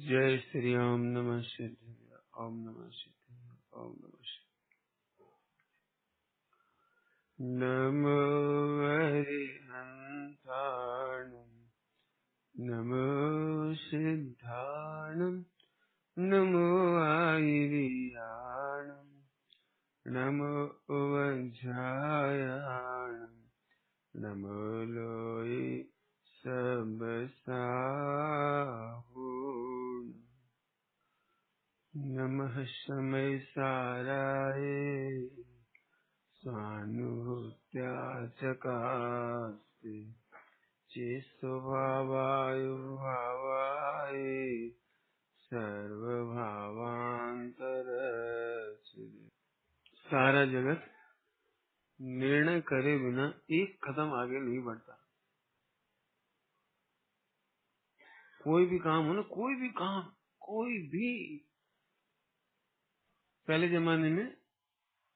जय श्री राम। नमः शिवाय। ओम नमः शिवाय। ओम नमः शिवाय। नमो हरिहंसाणं, नमो सिद्धाणं, नमो आयर्याणं, नमो वज्रायाणं, नमो लोये सबसाहूण, नमः समय साराय स्वानुभूत्याचकास्ते चेष्टभावाय भावाय सर्वभावांतरस्थिते। सारा जगत निर्णय करे बिना एक कदम आगे नहीं बढ़ता। कोई भी काम हो ना, कोई भी काम, कोई भी। पहले जमाने में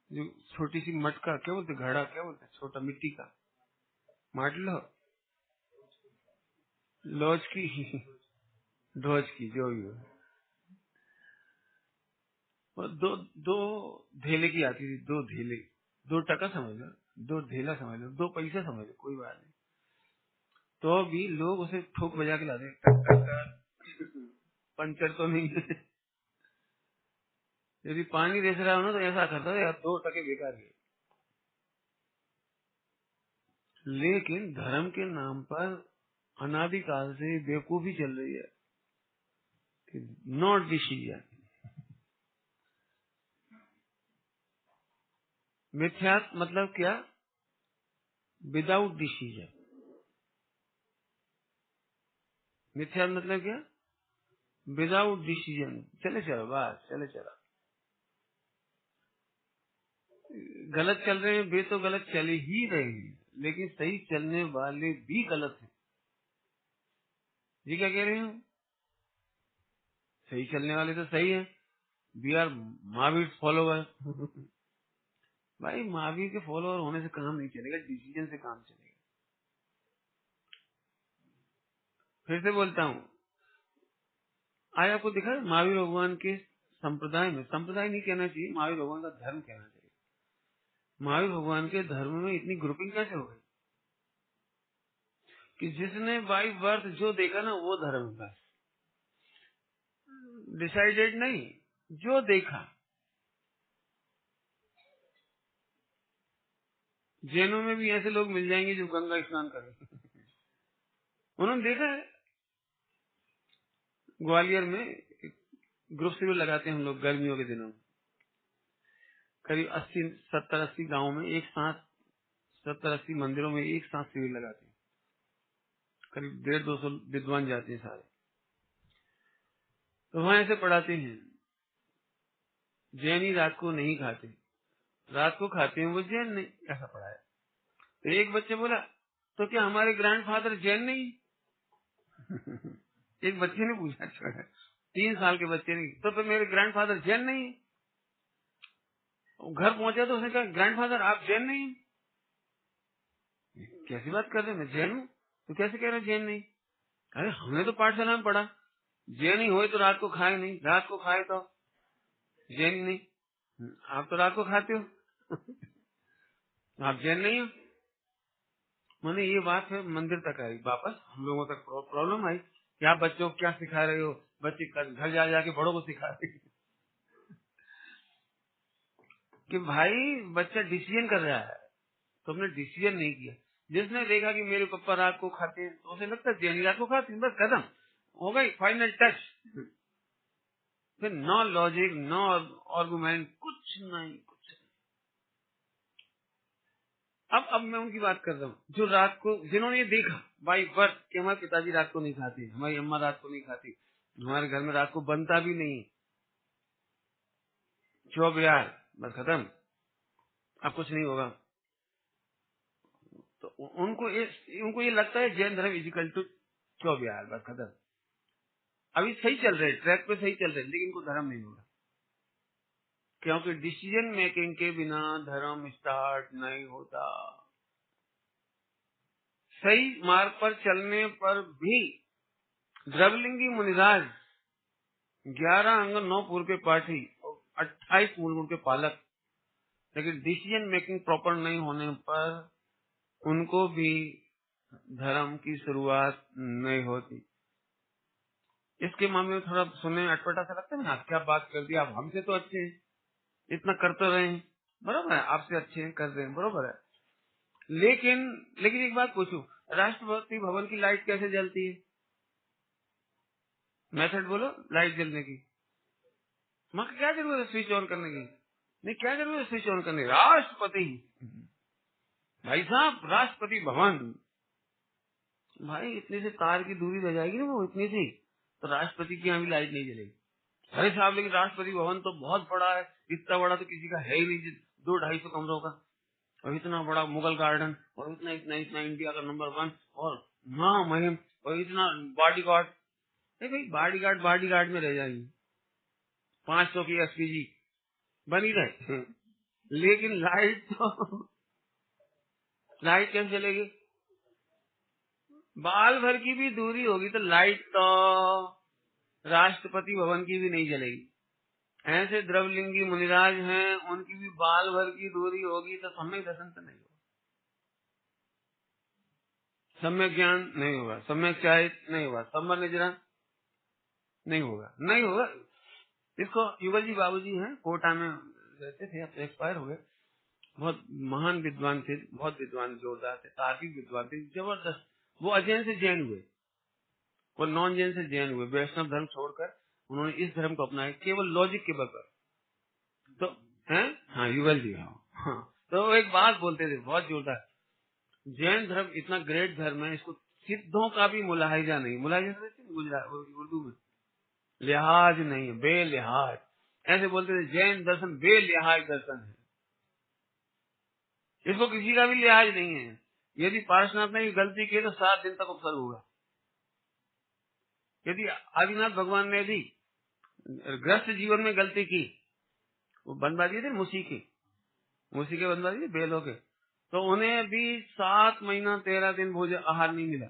जो छोटी सी मटका, क्या बोलते, घड़ा, क्या बोलते, छोटा मिट्टी का माटलो, लॉज की, ढोज की, जो भी हो, और दो दो धेले की आती थी। दो धेले, 2 टका समझ लो, 2 धेला समझ लो, 2 पैसा समझ लो, कोई बात नहीं। तो भी लोग उसे ठोक बजा के लाते, टक टक टक, पंचर तो नहीं है। यदि पानी रेस रहा हो ना तो ऐसा करता था यार, 2 टके बेकार गए। लेकिन धर्म के नाम पर अनादिकाल से बेवकूफी चल रही है कि नॉट डिसीजन। मिथ्यात मतलब क्या? Without decision. मिथ्यात मतलब क्या? Without decision. चले चलो, बस चले चलो। गलत चल रहे हैं, वे तो गलत चले ही रहे हैं, लेकिन सही चलने वाले भी गलत हैं। जी क्या कह रहे हैं? सही चलने वाले तो सही है। We are Mahavir follower. भाई महावीर के फॉलोवर होने से काम नहीं चलेगा, डिसीजन से काम चलेगा। फिर से बोलता हूँ, आज आपको दिखा है महावीर भगवान के संप्रदाय में, संप्रदाय नहीं कहना चाहिए, महावीर भगवान का धर्म कहना चाहिए। महावीर भगवान के धर्म में इतनी ग्रुपिंग कैसे हो गई कि जिसने बाई बर्थ जो देखा ना वो धर्म है। बस डिसाइडेड नहीं, जो देखा। जैनों में भी ऐसे लोग मिल जाएंगे जो गंगा स्नान करें। उन्होंने देखा है, ग्वालियर में ग्रुप शिविर लगाते हैं हम लोग गर्मियों के दिनों में। करीब 70-80 गाँव में एक साथ, 70-80 मंदिरों में एक साथ शिविर लगाते हैं। करीब 150-200 विद्वान जाते हैं सारे। तो वहाँ ऐसे पढ़ाते हैं, जैनी रात को नहीं खाते, रात को खाते हैं वो जैन नहीं, ऐसा पढ़ाया। तो एक बच्चे बोला, तो क्या हमारे ग्रैंडफादर जैन नहीं? एक बच्चे ने पूछा, 3 साल के बच्चे ने, तो फिर मेरे ग्रैंडफादर जैन नहीं? घर पहुंचा तो उसने कहा, ग्रैंडफादर आप जैन नहीं? कैसी बात कर रहे हैं, मैं जैन हूँ। तो कैसे कह रहे हैं जैन नहीं? अरे हमने तो पाठशाला में पढ़ा, जैन ही हो तो रात को खाए नहीं, रात को खाए तो जैन ही नहीं। आप तो रात को खाते हो। आप जैन नहीं हो। मैंने ये बात है मंदिर तक आई, वापस हम लोगों तक प्रॉब्लम आई कि आप बच्चों को क्या सिखा रहे हो। बच्चे घर जा जाके बड़ों को सिखा रहे हैं कि भाई बच्चा डिसीजन कर रहा है, तुमने डिसीजन नहीं किया। जिसने देखा कि मेरे पापा रात को खाते हैं तो उसे लगता है जैन रात को खाते हैं, बस खत्म हो गई, फाइनल टच। फिर नो लॉजिक, नो आर्गुमेंट, कुछ नहीं, कुछ नहीं। अब मैं उनकी बात कर रहा हूँ जो रात को, जिन्होंने ये देखा बाई बर्थ कि हमारे पिताजी रात को नहीं खाते, हमारी अम्मा रात को नहीं खाती, हमारे घर में रात को बनता भी नहीं, चौब यार, बस खत्म, अब कुछ नहीं होगा। तो उनको ये लगता है जैन धर्म इजिकल टू चौब यार, बस खत्म। अभी सही चल रहे, ट्रैक पे सही चल रहे, लेकिन इनको धर्म नहीं होगा, क्योंकि डिसीजन मेकिंग के बिना धर्म स्टार्ट नहीं होता। सही मार्ग पर चलने पर भी द्रवलिंगी मुनिराज 11 अंग 9 पूर्व के पाठी और 28 मूल गुण के पालक, लेकिन डिसीजन मेकिंग प्रॉपर नहीं होने पर उनको भी धर्म की शुरुआत नहीं होती। इसके मामले में थोड़ा सुनने में अटपटा सा लगता है ना, क्या बात कर दी आप, हमसे तो अच्छे हैं, इतना करते रहे हैं, बरोबर है, आपसे अच्छे हैं, कर रहे हैं, बरोबर है। लेकिन एक बात पूछूं, राष्ट्रपति भवन की लाइट कैसे जलती है? मेथड बोलो लाइट जलने की। माँ क्या जरूरत है स्विच ऑन करने की? नहीं, क्या जरूरत है स्विच ऑन करने की? राष्ट्रपति भाई साहब, राष्ट्रपति भवन, भाई इतने से तार की दूरी रह जाएगी ना, वो इतनी सी, तो राष्ट्रपति की यहाँ भी लाइट नहीं जलेगी। अरे साहब, लेकिन राष्ट्रपति भवन तो बहुत बड़ा है, इतना बड़ा तो किसी का है ही नहीं, 200-250 कमरों का, और इतना बड़ा मुगल गार्डन, और इतना इतना इतना इंडिया का नंबर 1 और महामहिम, और इतना बॉडी गार्ड। नहीं भाई, बॉडी गार्ड में रह जाएंगे, 500 की एसपीजी बनी रहे, लेकिन लाइट तो लाइट कैसे चलेगी? बाल भर की भी दूरी होगी तो लाइट तो राष्ट्रपति भवन की भी नहीं जलेगी। ऐसे द्रवलिंगी मुनिराज हैं, उनकी भी बाल भर की दूरी होगी तो सम्यक दर्शन तो नहीं होगा, सम्यक ज्ञान नहीं होगा, सम्यक चारित्र नहीं होगा, सम्यक निजरा नहीं होगा। इसको युगल जी बाबूजी हैं, कोटा में रहते थे, अब एक्सपायर हो गए, बहुत महान विद्वान थे, बहुत विद्वान जोरदार थे, तार्किक विद्वान थे, जबरदस्त। वो अजैन से जैन हुए, वो नॉन जैन से जैन हुए, वैष्णव धर्म छोड़कर उन्होंने इस धर्म को अपनाया केवल लॉजिक के बल पर। तो हैं, हाँ युगल जी, हाँ। तो वो एक बात बोलते थे बहुत जोरदार, जैन धर्म इतना ग्रेट धर्म है, इसको सिद्धों का भी मुलाहिजा नहीं, मुलाहिजा गुजरात उर्दू में लिहाज नहीं, बेलिहाज, ऐसे बोलते थे, जैन दर्शन बेलिहाज दर्शन है, इसको किसी का भी लिहाज नहीं है। यदि पार्श्वनाथ ने गलती की तो 7 दिन तक उपसर्ग होगा। यदि आदिनाथ भगवान ने भी ग्रस्त जीवन में गलती की, वो बनवादी थे मूसी के बनवादी थे बेलों के, तो उन्हें भी 7 महीना 13 दिन भोजन आहार नहीं मिला।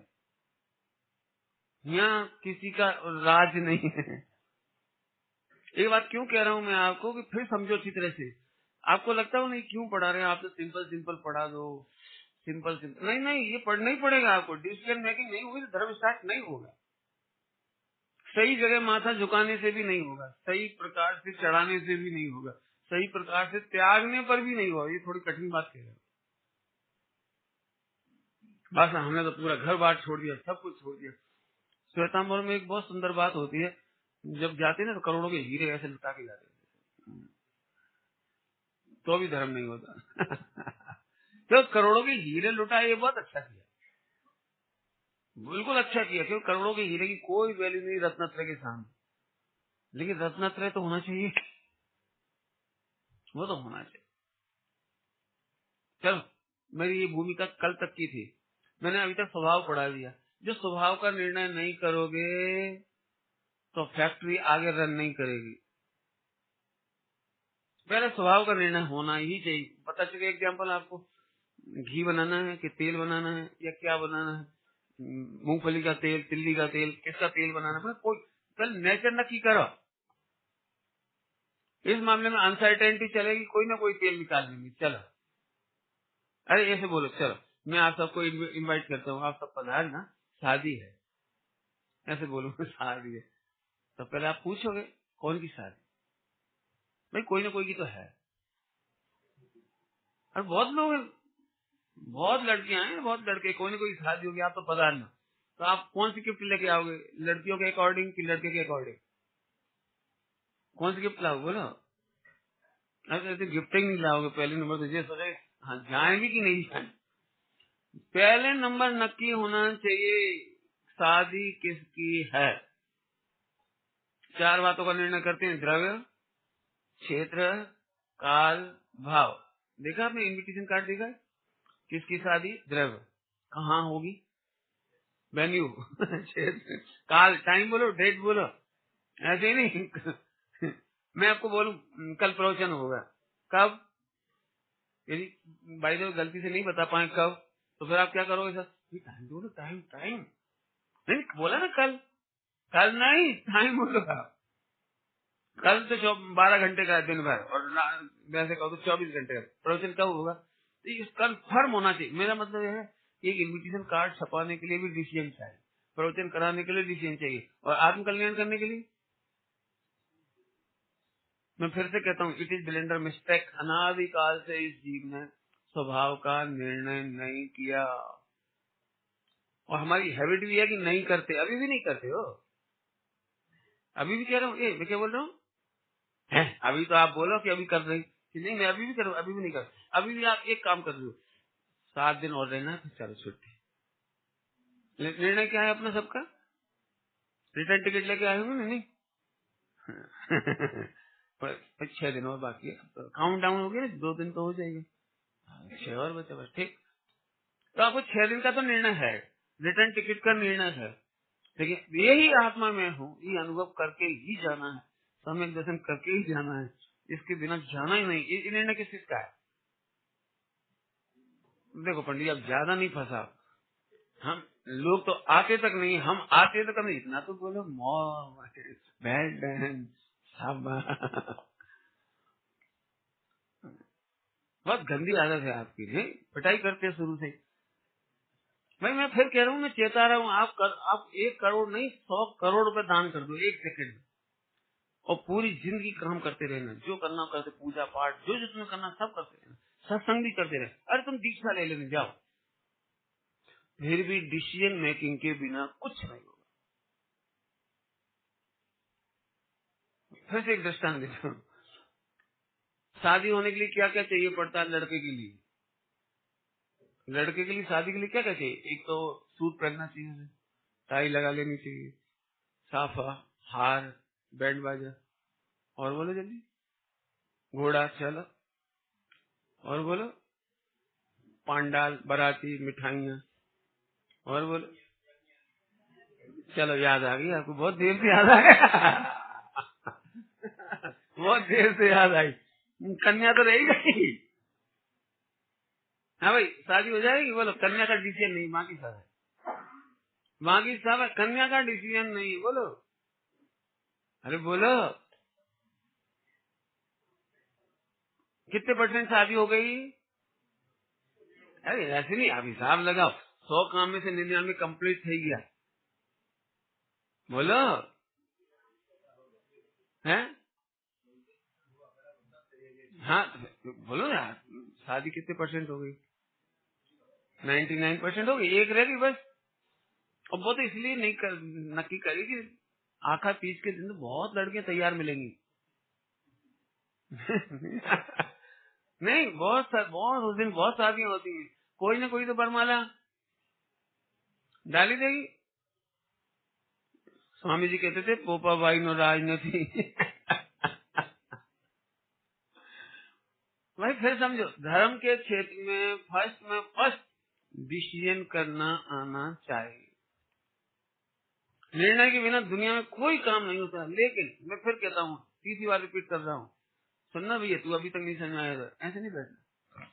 यहाँ किसी का राज नहीं है। ये बात क्यों कह रहा हूँ मैं आपको कि फिर समझो अच्छी तरह से। आपको लगता है नहीं क्यों पढ़ा रहे हैं, आप तो सिंपल पढ़ा दो, सिंपल नहीं, ये पढ़ना ही पड़ेगा आपको। डिसीजन मेकिंग नहीं हुई तो धर्म स्टार्ट नहीं होगा। सही जगह माथा झुकाने से भी नहीं होगा, सही प्रकार से चढ़ाने से भी नहीं होगा, सही प्रकार से त्यागने पर भी नहीं होगा। ये थोड़ी कठिन बात कह रहे हो। बस हमने तो पूरा घर बार छोड़ दिया, सब कुछ छोड़ दिया। श्वेतांबर में एक बहुत सुंदर बात होती है, जब जाते हैं ना तो करोड़ों के हीरे ऐसे लुटा के जाते हैं, तो भी धर्म नहीं होता। तो करोड़ों के हीरे लुटाए, ये बहुत अच्छा किया, बिल्कुल अच्छा किया, क्योंकि करोड़ों के हीरे की कोई वैल्यू नहीं रत्नत्रय के सामने। लेकिन रत्नत्रय तो होना चाहिए, वो तो होना चाहिए। चलो, मेरी ये भूमिका कल तक की थी, मैंने अभी तक स्वभाव पढ़ा दिया। जो स्वभाव का निर्णय नहीं करोगे तो फैक्ट्री आगे रन नहीं करेगी। पहले स्वभाव का निर्णय होना ही चाहिए। पता चले एग्जाम्पल आपको, घी बनाना है कि तेल बनाना है या क्या बनाना है, मूंगफली का तेल, तिल्ली का तेल, किसका तेल बनाना है, कोई पहले नेचर नक्की करो। इस मामले में अनसर्टेनिटी चलेगी, कोई ना कोई तेल निकाल लेंगे। चलो, अरे ऐसे बोलो, चलो मैं आप सबको इनवाइट करता हूँ, आप सब पधार ना, शादी है, ऐसे बोलो शादी है, तो पहले आप पूछोगे कौन की शादी? भाई कोई ना कोई की तो है, और बहुत लोग हैं, बहुत लड़कियां हैं, बहुत लड़के, कोई ना कोई शादी होगी, आप तो पधारना। तो आप कौन सी गिफ्ट लेके आओगे, लड़कियों के अकॉर्डिंग कि लड़के के अकॉर्डिंग? कौन सी गिफ्ट लाओगे बोलो? अरे गिफ्टिंग नहीं लाओगे, पहले नंबर तो ये सोचे हाँ जाएंगे कि नहीं जाएंगे। पहले नंबर नक्की होना चाहिए शादी किसकी है। 4 बातों का निर्णय करते हैं, द्रव्य, क्षेत्र, काल, भाव। देखा आपने इनविटेशन कार्ड देखा? किसकी शादी? द्रव्य, कहाँ होगी, वेन्यू, क्षेत्र, काल, टाइम बोलो, डेट बोलो, ऐसे ही नहीं। मैं आपको बोलूं कल प्रवचन होगा, कब? यदि भाई जो गलती से नहीं बता पाए कब, तो फिर आप क्या करोगे सर? टाइम बोलो, टाइम नहीं बोला ना, कल नहीं, टाइम बोलो आप। कल तो 12 घंटे का है दिन भर, और वैसे कहो तो 24 घंटे का प्रवचन कब होगा? तो ये कन्फर्म होना चाहिए। मेरा मतलब यह है कि एक इन्विटेशन कार्ड छपाने के लिए भी डिसीजन चाहिए, प्रवचन कराने के लिए डिसीजन चाहिए, और आत्म कल्याण करने के लिए मैं फिर से कहता हूँ, इट इज ब्लेंडर मिस्टेक। अनादिकाल से इस जीव ने स्वभाव का निर्णय नहीं किया, और हमारी हैबिट भी है कि नहीं करते, अभी भी नहीं करते हो। अभी भी कह रहा हूँ, मैं क्या बोल रहा हूँ, अभी तो आप बोलो कि अभी कर रहे कि नहीं, मैं अभी भी कर रहा हूँ, अभी भी नहीं कर। अभी भी आप एक काम कर रहे हो, 7 दिन और रहना है, फिर चलो छुट्टी। निर्णय क्या है अपना सबका? रिटर्न टिकट लेके आए होंगे नहीं? पर 6 दिन और बाकी है, काउंट डाउन हो गया, 2 दिन तो हो जाएंगे, 6 और बचे बस। ठीक, तो आपको 6 दिन का तो निर्णय है, रिटर्न टिकट का निर्णय है, लेकिन यही आत्मा में हूँ, ये अनुभव करके ही जाना है, सम्यक दर्शन करके ही जाना है, इसके बिना जाना ही नहीं। ये निर्णय किस चीज का है? देखो पंडित, अब ज्यादा नहीं फंसा, हम लोग तो आते तक नहीं, हम आते तक नहीं, इतना तो बोलो वेल डन, शाबाश। बहुत गंदी आदत है आपकी, नहीं पिटाई करते शुरू से। भाई मैं फिर कह रहा हूँ, मैं चेता रहा हूँ, आप 1 करोड़ नहीं 100 करोड़ रुपए दान कर दो 1 सेकंड में, और पूरी जिंदगी काम करते रहना, जो करना करते, पूजा पाठ जो जो तुम्हें करना सब करते रहना, सत्संग भी करते रहना। अरे तुम दीक्षा ले लेने जाओ, फिर भी डिसीजन मेकिंग के बिना कुछ नहीं होगा। फिर से एक दृष्टांत देता हूँ, शादी होने के लिए क्या क्या चाहिए पड़ता है लड़के के लिए? लड़के के लिए शादी के लिए क्या क्या चाहिए? एक तो सूट पहनना चाहिए, टाई लगा लेनी चाहिए, साफा, हार, बैंड बाजा, और बोलो जल्दी, घोड़ा चलो, और बोलो पांडाल, बाराती, मिठाइयाँ, और बोलो, चलो याद आ गई आपको, बहुत देर से याद आ गया। बहुत देर से याद आई, कन्या तो रहेगी नहीं। हाँ भाई, शादी हो जाएगी, बोलो कन्या का डिसीजन नहीं, माँ की साहब है, माँ की साहब है, कन्या का डिसीजन नहीं, बोलो, अरे बोलो कितने % शादी हो गई? अरे ऐसे नहीं, आप हिसाब लगाओ, 100 काम में से 99 कंप्लीट થઈ गया, बोलो है। हाँ बोलो यार, शादी कितने % हो गई? 99% हो गई, एक रह गई बस। और वो तो इसलिए नहीं नक्की करी कि आखा तीज के दिन तो बहुत लड़के तैयार मिलेंगी। नहीं, बहुत उस दिन बहुत शादियां होती हैं, कोई ना कोई तो बरमाला डाली देगी। स्वामी जी कहते थे, पोपा बाई नो राजनीति। भाई फिर समझो, धर्म के क्षेत्र में फर्स्ट डिसीजन करना आना चाहिए। निर्णय के बिना दुनिया में कोई काम नहीं होता। लेकिन मैं फिर कहता हूँ, तीसरी बार रिपीट कर रहा हूँ, सुनना भैया, तू अभी तक नहीं समझ में आया था, ऐसे नहीं बैठना।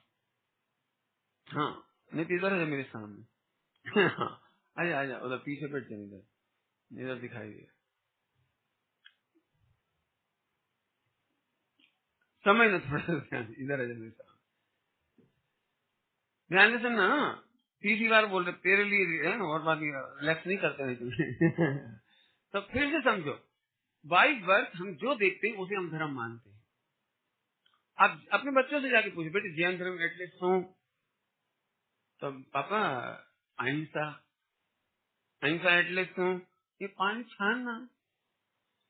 हाँ नहीं, इधर है मेरे सामने। हाँ आजा आजा, उधर पीछे बैठ जाए, इधर इधर दिखाई दे, समझ ना थोड़ा, इधर आजा मेरे सामने, ध्यान से सुनना। तीसरी बार बोल रहे तेरे लिए है ना, और बाकी रिलैक्स नहीं करते हैं तुम्हें। तो फिर से समझो, बाई बर्थ हम जो देखते हैं उसे हम धर्म मानते हैं। आप अपने बच्चों से जाके पूछो, बेटे जैन धर्म एटलीस्ट हूँ, तो पापा अहिंसा, अहिंसा एटलीस्ट हूँ, ये पानी छानना,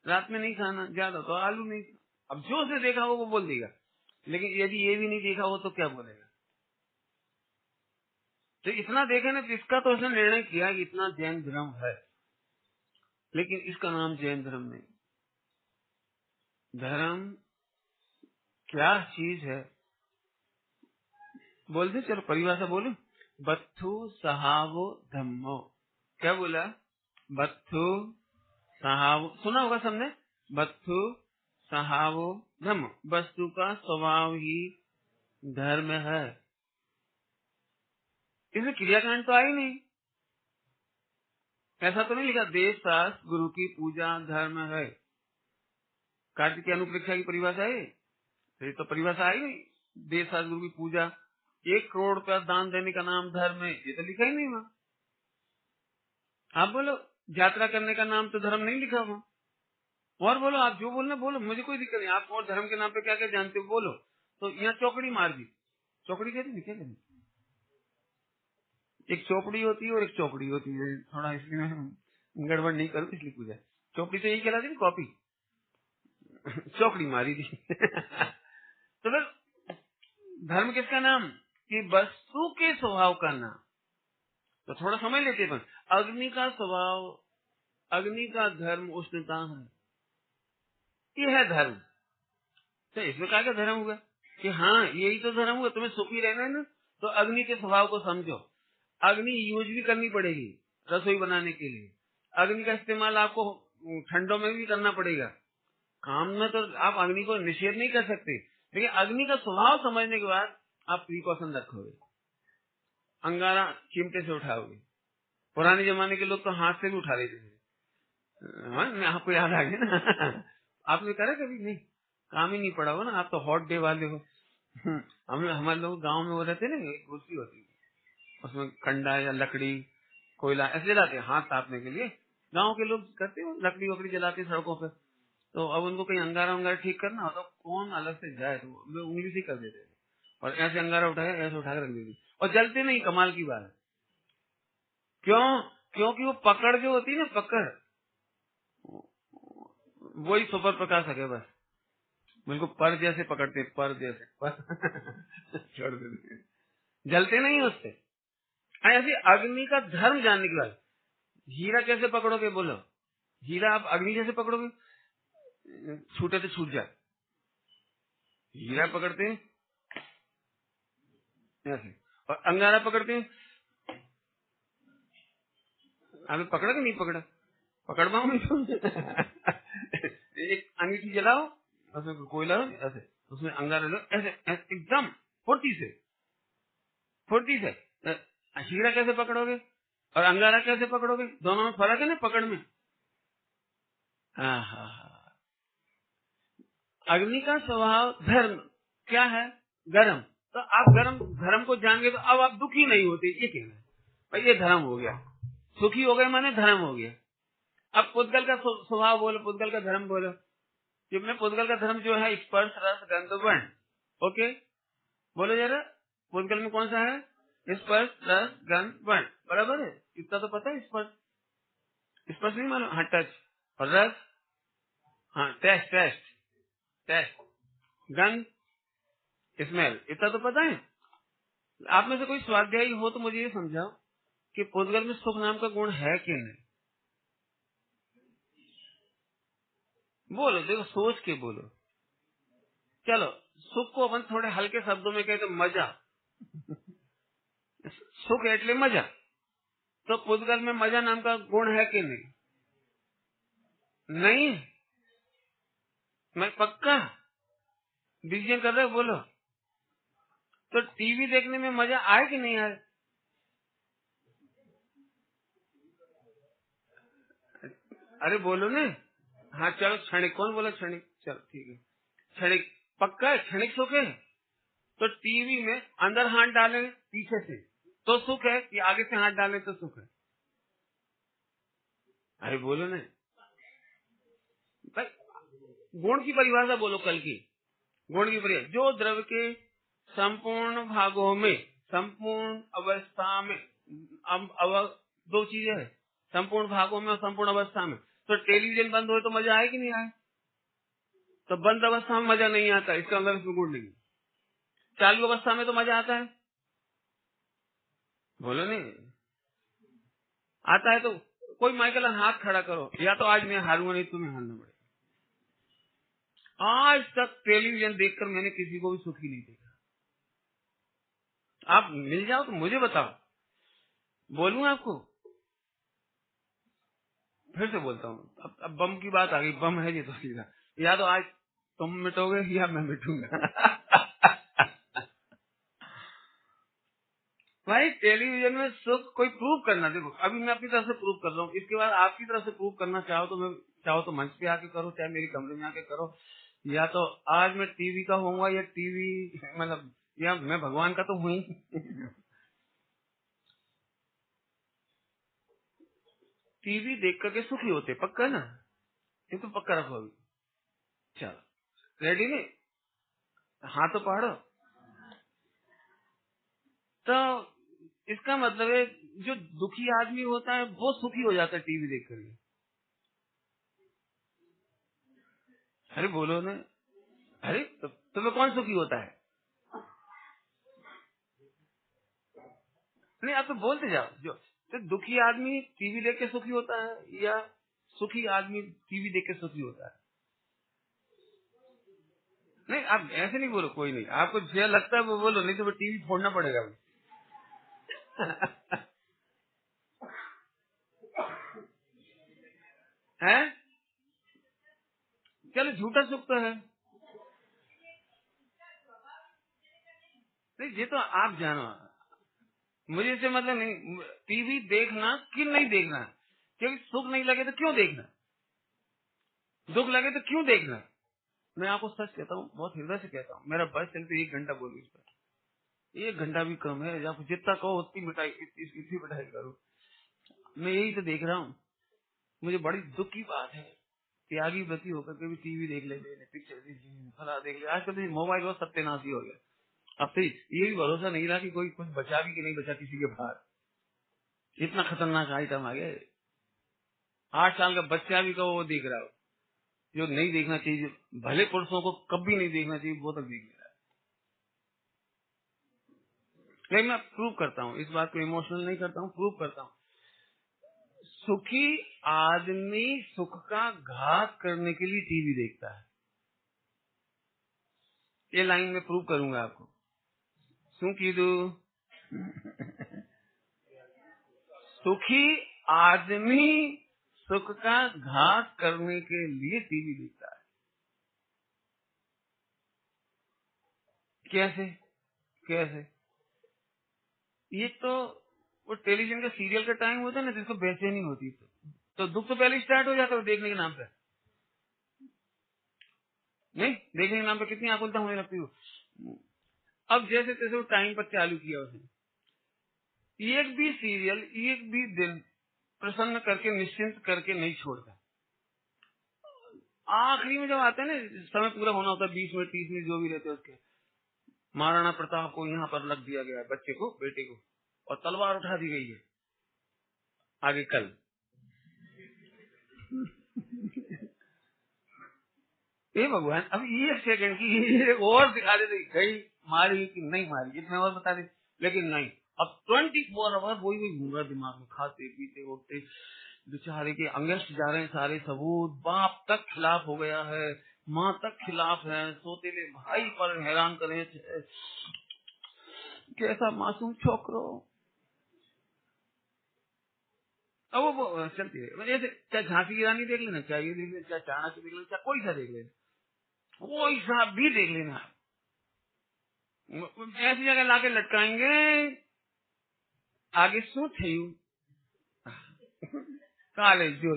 रात में नहीं खाना, ज्यादा तो आलू नहीं। अब जो उसे देखा वो बोल देगा, लेकिन यदि ये भी नहीं देखा हो तो क्या बोलेगा? तो इतना देखे ना, तो इसका तो उसने निर्णय किया कि इतना जैन धर्म है, लेकिन इसका नाम जैन धर्म नहीं। धर्म क्या चीज है बोल दे, चलो परिभाषा बोलो, बत्थु सहावो धम्मो। क्या बोला? बत्थु सहावो, सुना होगा सबने, बत्थु सहावो धम्म, वस्तु का स्वभाव ही धर्म है। इसमें क्रियाकांड तो आई नहीं, ऐसा तो नहीं लिखा देश शास्त्र गुरु की पूजा धर्म है। कार्तिक की अनुप्रेक्षा की परिभाषा है ये तो परिभाषा आई नहीं। देव सदगुरु की पूजा, 1 करोड़ रुपया दान देने का नाम धर्म है, ये तो लिखा ही नहीं वहाँ। आप बोलो यात्रा करने का नाम तो धर्म नहीं लिखा वहाँ। और बोलो, आप जो बोलना बोलो, मुझे कोई दिक्कत नहीं। आप और धर्म के नाम पे क्या क्या जानते हो बोलो। तो यहाँ चौकड़ी मार दी, चौकड़ी कहते हैं क्या कहते, एक चौपड़ी होती है और एक चौकड़ी होती है, थोड़ा इसलिए मैं गड़बड़ नहीं करूँ इसलिए पूछा। चौपड़ी तो यही कहलाती है कॉपी, चौकड़ी मारी थी। तो फिर धर्म किसका नाम कि वस्तु के स्वभाव का नाम। तो थोड़ा समझ लेते हैं। अग्नि का स्वभाव, अग्नि का धर्म उष्णता है, ये है धर्म। तो इसमें क्या क्या धर्म हुआ कि हाँ यही तो धर्म हुआ। तुम्हें सुखी रहना है ना, तो अग्नि के स्वभाव को समझो। अग्नि यूज भी करनी पड़ेगी रसोई बनाने के लिए। अग्नि का इस्तेमाल आपको ठंडों में भी करना पड़ेगा। काम में तो आप अग्नि को निषेध नहीं कर सकते, लेकिन अग्नि का स्वभाव समझने के बाद आप प्रिकॉशन रखोगे। अंगारा चिमटे से उठाओगे। पुराने जमाने के लोग तो हाथ से भी उठा लेते थे। आपको याद आ गया ना। आपने करा कभी? नहीं, काम ही नहीं पड़ा हो ना, आप तो हॉट डे वाले हो। हमारे लोग गांव में वो रहते ना, एक कुर्सी होती है उसमें कंडा या लकड़ी कोयला ऐसे जलाते हैं हाथ तापने के लिए। गांव के लोग करते हो, लकड़ी वकड़ी जलाते सड़कों पे। तो अब उनको कहीं अंगारा वंगारा ठीक करना हो तो कौन अलग से जाए, तो वे उंगली से कर देते और ऐसे अंगारा उठाया, ऐसे उठा कर रख देती और जलते नहीं। कमाल की बात है। क्यों? क्योंकि वो पकड़ जो होती है ना, पकड़, वही सुपर प्रकाशक है बस। बिल्कुल पर जैसे पकड़ते, पर जैसे छोड़ देते, जलते नहीं उससे। ऐसे अग्नि का धर्म जानने के बाद हीरा कैसे पकड़ोगे बोलो? हीरा आप अग्नि जैसे पकड़ोगे, छूटे तो छूट जाए। हीरा पकड़ते हैं ऐसे, और अंगारा पकड़ते हैं। आपने पकड़ा कि नहीं पकड़ा? पकड़ पाऊं नहीं। एक अंगीठी जलाओ, उसमें कोयला ऐसे, उसमें अंगारा लो ऐसे, एकदम फुर्ती से, फुर्ती से। हीरा कैसे पकड़ोगे और अंगारा कैसे पकड़ोगे? दोनों में फर्क है ना पकड़ में। अग्नि का स्वभाव धर्म क्या है? गरम। तो आप गरम धर्म को जान गए तो अब आप दुखी नहीं होते, ये कहना है भाई, ये धर्म हो गया। सुखी हो गए माने धर्म हो गया। अब पुद्गल का स्वभाव बोलो, पुद्गल का धर्म बोलो। जिसमें पुद्गल का धर्म जो है स्पर्श रस गंध वर्ण। ओके बोलो जरा, पुद्गल में कौन सा है? स्पर्श रस गंध वर्ण, बराबर है। इतना तो पता है। स्पर्श, स्पर्श नहीं मालूम? हाँ टच। और रस, हाँ टेस्ट, टेस्ट, टेस्ट। गंध, स्मेल, इतना तो पता है। आप में से कोई स्वाध्यायी हो तो मुझे ये समझाओ कि पुद्गल में सुख नाम का गुण है कि नहीं? बोलो, देखो सोच के बोलो। चलो सुख को अपन थोड़े हल्के शब्दों में कहते मजा। सुख एटले मजा। तो पुद्गल में मजा नाम का गुण है कि नहीं? नहीं। मैं पक्का डिसीजन कर रहे हो, बोलो। तो टीवी देखने में मजा आए कि नहीं आए? अरे बोलो ने। हाँ चलो क्षणिक, कौन बोला क्षणिक? चलो ठीक है, क्षणिक पक्का है, क्षणिक सुख है। तो टीवी में अंदर हाथ डालें पीछे से तो सुख है, कि आगे से हाथ डालें तो सुख है? अरे बोलो ने भाई, गुण की परिभाषा बोलो कल की। गुण की परिभाषा, जो द्रव्य के संपूर्ण भागों में, संपूर्ण अवस्था में, दो चीजें है, संपूर्ण भागों में और संपूर्ण अवस्था में। तो टेलीविजन बंद हो तो मजा आए कि नहीं आए? तो बंद अवस्था में मजा नहीं आता, इसका अंदर इसमें गुण नहीं। चालू अवस्था में तो मजा आता है, बोलो नहीं आता है। तो कोई माइकल हाथ खड़ा करो, या तो आज मैं हारूंगा नहीं तुम्हें हारना पड़ेगा। आज तक टेलीविजन देखकर मैंने किसी को भी सुखी नहीं देखा। आप मिल जाओ तो मुझे बताओ, बोलूं आपको? फिर से बोलता हूँ, अब बम की बात आ गई। बम है ये तो सीधा, या तो आज तुम मिटोगे या मैं मिटूंगा। भाई टेलीविजन में सुख कोई प्रूव करना, देखो अभी मैं अपनी तरफ से प्रूव कर रहा हूँ, इसके बाद आपकी तरफ से प्रूव करना चाहो तो मंच पे आके करो, चाहे मेरी कमरे में आके करो, या तो आज मैं टीवी का होऊंगा या टीवी मतलब या मैं भगवान का तो हूँ ही। टीवी देख करके सुखी होते, पक्का ना? ये तो पक्का रखो अभी। चलो रेडी नहीं? हाँ तो पढ़ो। तो इसका मतलब है जो दुखी आदमी होता है वो सुखी हो जाता है टीवी देख करके। अरे बोलो ना। अरे तो तुम्हें कौन सुखी होता है? नहीं आप तो बोलते जाओ। जो तो दुखी आदमी टीवी देख के सुखी होता है या सुखी आदमी टीवी देख के सुखी होता है? नहीं आप ऐसे नहीं बोलो, कोई नहीं, आपको जो लगता है वो बोलो, नहीं तो वो टीवी फोड़ना पड़ेगा। है? चलो झूठा सुख तो है। नहीं ये तो आप जानो, मुझे इससे मतलब नहीं। टीवी देखना कि नहीं देखना, क्योंकि सुख नहीं लगे तो क्यों देखना, दुख लगे तो क्यों देखना। मैं आपको सच कहता हूँ, बहुत हृदय से कहता हूँ, मेरा बस चलते 1 घंटा बोलूँ इस पर, 1 घंटा भी कम है। आप जितना कहो उतनी मिठाई, इतनी मिठाई करो। मैं यही तो देख रहा हूँ। मुझे बड़ी दुख की बात है, त्यागी व्रती होकर के भी टीवी देख लेते, पिक्चर देख ले, फला देख ले। आजकल तो मोबाइल बहुत सत्यानाशी हो गया। अब तो ये भी भरोसा नहीं रहा कि कोई कुछ बचा भी कि नहीं बचा किसी के बाहर। इतना खतरनाक आइटम आ गया। 8 साल का बच्चा भी कहो वो देख रहा हो, जो नहीं देखना चाहिए, भले पुरुषों को कभी नहीं देखना चाहिए, वो तक देख रहा है। लेकिन मैं प्रूव करता हूँ इस बात को, इमोशनल नहीं करता हूँ, प्रूव करता हूँ। सुखी आदमी सुख का घात करने के लिए टीवी देखता है। ये लाइन में प्रूव करूंगा आपको। શું કીધું? सुखी आदमी सुख का घात करने के लिए टीवी देखता है। कैसे? कैसे? ये तो वो टेलीविजन का सीरियल का टाइम होता है ना, जिसको बेचैनी होती है, तो दुख तो पहले स्टार्ट हो जाता है देखने के नाम पे। नहीं देखने के नाम पे कितनी आकुलता होने लगती हो। अब जैसे तैसे वो टाइम पर चालू किया उसने, एक भी सीरियल एक भी दिन प्रसन्न करके निश्चिंत करके नहीं छोड़ता। आखिरी में जब आते हैं ना, समय पूरा होना होता है, 20 मिनट 30 मिनट जो भी रहते हैं उसके, महाराणा प्रताप को यहाँ पर रख दिया गया है, बच्चे को, बेटे को, और तलवार उठा दी गई है आगे कल। हे भगवान, अब ये सेकंड की ये और दिखा देते गई मारी कि नहीं मारी, इतने और बता दे, लेकिन नहीं। अब 24 आवर वही घूम रहा दिमाग में, खाते पीते उठते, बेचारे के अंगेस्ट जा रहे हैं सारे सबूत, बाप तक खिलाफ हो गया है, माँ तक खिलाफ है, सोतेले भाई पर हैरान करे, कैसा मासूम छोकरो। अब वो चलती है जैसे, चाहे झांसी की रानी देख लेना, चाहे ये देख लेना, चाहे चाणक्य देख लेना, चाहे कोई सा देख लेना, कोई सा भी देख लेना, ऐसी जगह लाके लटकाएंगे, आगे શું થયું काले जो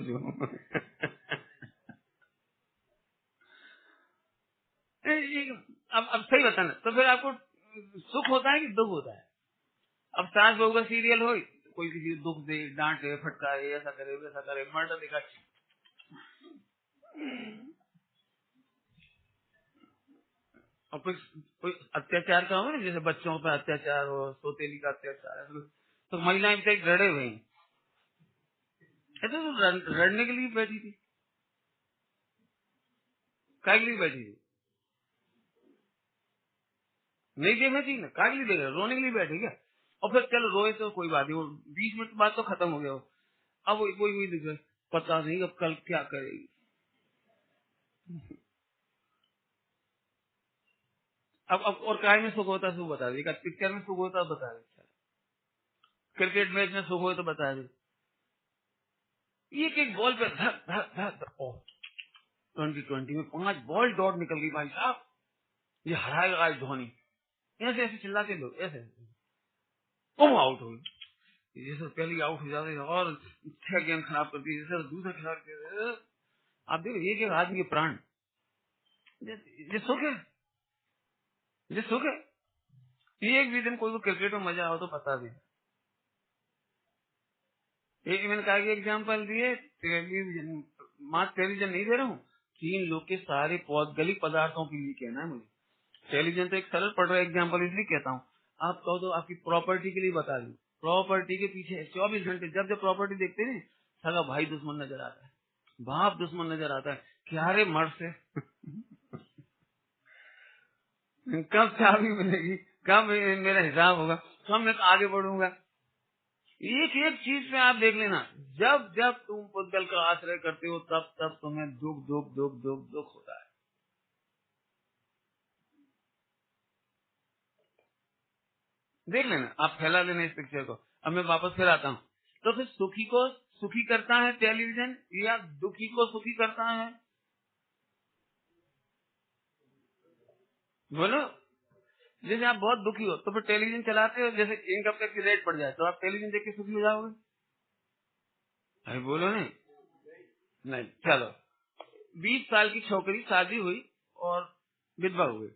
अब सही बताना, तो फिर आपको सुख होता है कि दुख होता है? अब सास बहू का सीरियल हो, कोई किसी को दुख दे, डांटे, फटकाए, ऐसा करे वैसा करे, मर्डर दिखा, और कोई अत्याचार का हो ना, जैसे बच्चों पर अत्याचार हो, सोतेली का अत्याचार है, तो महिलाएं बेचारी रड़े हुए हैं। ऐसे तो लड़ने के लिए बैठी थी, काय के लिए बैठी थी? नहीं देखना चाहिए ना, काय के लिए देख रहे, रोने के लिए बैठे क्या? और फिर चलो रोए तो कोई बात नहीं, वो 20 मिनट बाद तो खत्म हो गया वो। अब वही दिख रहा है, पता नहीं अब कल क्या करेगी। अब और काय में सुख होता है सुख बता दे, पिक्चर में सुख होता है बता दे, क्रिकेट मैच में सुख हो तो बता दे, एक एक बॉल पे धक धक धक, ओ 2020 में 5 बॉल डॉट निकल गई भाई साहब, ये हराएगा आज धोनी, ऐसे ऐसे चिल्लाते लोग ऐसे। वो आउट हो गई। जैसे पहले आउट हो जाते और 6 गेंद खराब करती है, जैसे दूसरा खिलाड़ी। आप देखो ये क्या आदमी के प्राण, ये सुख है, ये सुख है। एक भी दिन कोई को क्रिकेट में मजा आओ तो बता दे। एक मैंने कहा कि एग्जाम्पल दिए, टेलीविजन, मात्र टेलीविजन नहीं दे रहा हूँ, 3 लोग के सारे गली पदार्थों के लिए कहना है मुझे। टेलीविजन तो एक सरल पड़ रहा है एग्जाम्पल, इसलिए कहता हूँ। आप कहो तो आपकी प्रॉपर्टी के लिए बता दूं, प्रॉपर्टी के पीछे 24 घंटे जब जब प्रॉपर्टी देखते हैं, सगा भाई दुश्मन नजर आता है, बाप दुश्मन नजर आता है, क्या रे मर्द से कब चाबी मिलेगी, कब मेरा हिसाब होगा, कब मैं आगे बढ़ूंगा। एक एक चीज पे आप देख लेना, जब जब तुम पुद्गल का आश्रय करते हो तब तब तुम्हें दुख दुख दुख दुख दुख होता है। देख लेना, आप फैला लेना इस पिक्चर को। अब मैं वापस फिर आता हूँ। तो फिर सुखी को सुखी करता है टेलीविजन या दुखी को सुखी करता है? बोलो। जैसे आप बहुत दुखी हो तो फिर टेलीविजन चलाते हो, जैसे इनकम टैक्स की रेट बढ़ जाए तो आप टेलीविजन देख के सुखी हो जाओगे? अरे बोलो नहीं। नहीं, चलो 20 साल की छोकरी शादी हुई और विधवा हो गई,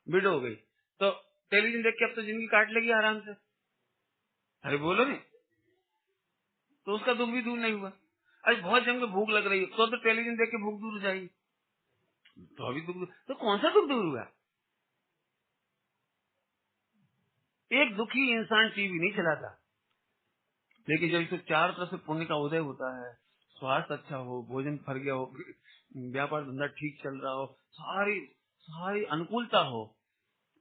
विडो हो गई, तो टेलीविजन देख के अब तो जिंदगी काट लेगी आराम से। अरे बोलो नहीं, तो उसका दुख भी दूर नहीं हुआ। अरे बहुत जम के भूख लग रही है तो टेलीविजन देख के भूख दूर हो जाएगी, तो अभी दुख, तो कौन सा दुख दूर हुआ? एक दुखी इंसान टीवी नहीं चलाता, लेकिन जब इसे चार तरफ से पुण्य का उदय होता है, स्वास्थ्य अच्छा हो, भोजन फर गया हो, व्यापार धंधा ठीक चल रहा हो, सारी सारी अनुकूलता हो।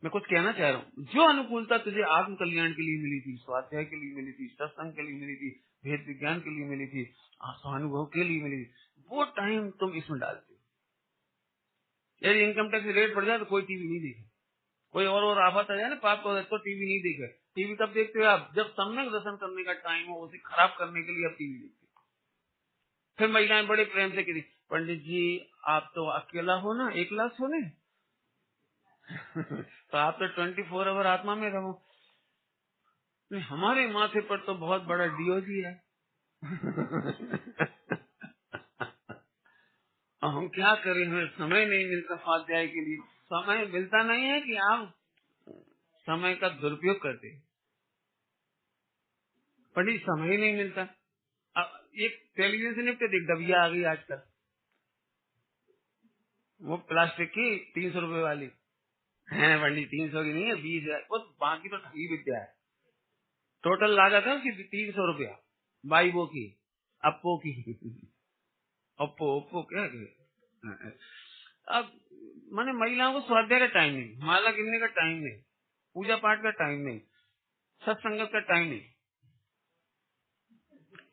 मैं कुछ कहना चाह रहा हूँ, जो अनुकूलता तुझे आत्म कल्याण के लिए मिली थी, स्वाध्याय के लिए मिली थी, सत्संग के लिए मिली थी, भेद विज्ञान के लिए मिली थी, स्वानुभव के लिए मिली थी, वो टाइम तुम इसमें डालते हो। यदि इनकम टैक्स रेट बढ़ जाए तो कोई टीवी नहीं देखे, कोई और आफत आ जाए ना पाप तो टीवी नहीं देखे। टीवी कब देखते हो आप? जब सम्यक दर्शन करने का टाइम हो, उसे खराब करने के लिए आप टीवी देखते हो। फिर महिलाएं बड़े प्रेम से कहती, पंडित जी आप तो अकेला हो ना, एकला सोने तो आप तो 24 आवर आत्मा में रहो। हमारे माथे पर तो बहुत बड़ा डीओजी है अब हम क्या करें, हमें समय नहीं मिलता स्वाध्याय के लिए। समय मिलता नहीं है कि आप समय का दुरुपयोग करते, पंडित समय ही नहीं मिलता। अब एक टेलीविजन से निपटे, देख डबिया आ गई आजकल, वो प्लास्टिक की 300 रुपए वाली है पंडित, 300 की नहीं है, 20,000, वो बाकी तो ठगी विद्या है। टोटल लागत है उसकी 300 रुपया, बाइबो की, अप्पो की ओप्पो ओप्पो क्या है? अब माने महिलाओं को स्वाध्याय का टाइम नहीं, माला गिनने का टाइम नहीं, पूजा पाठ का टाइम नहीं, सत्संगत का टाइम नहीं।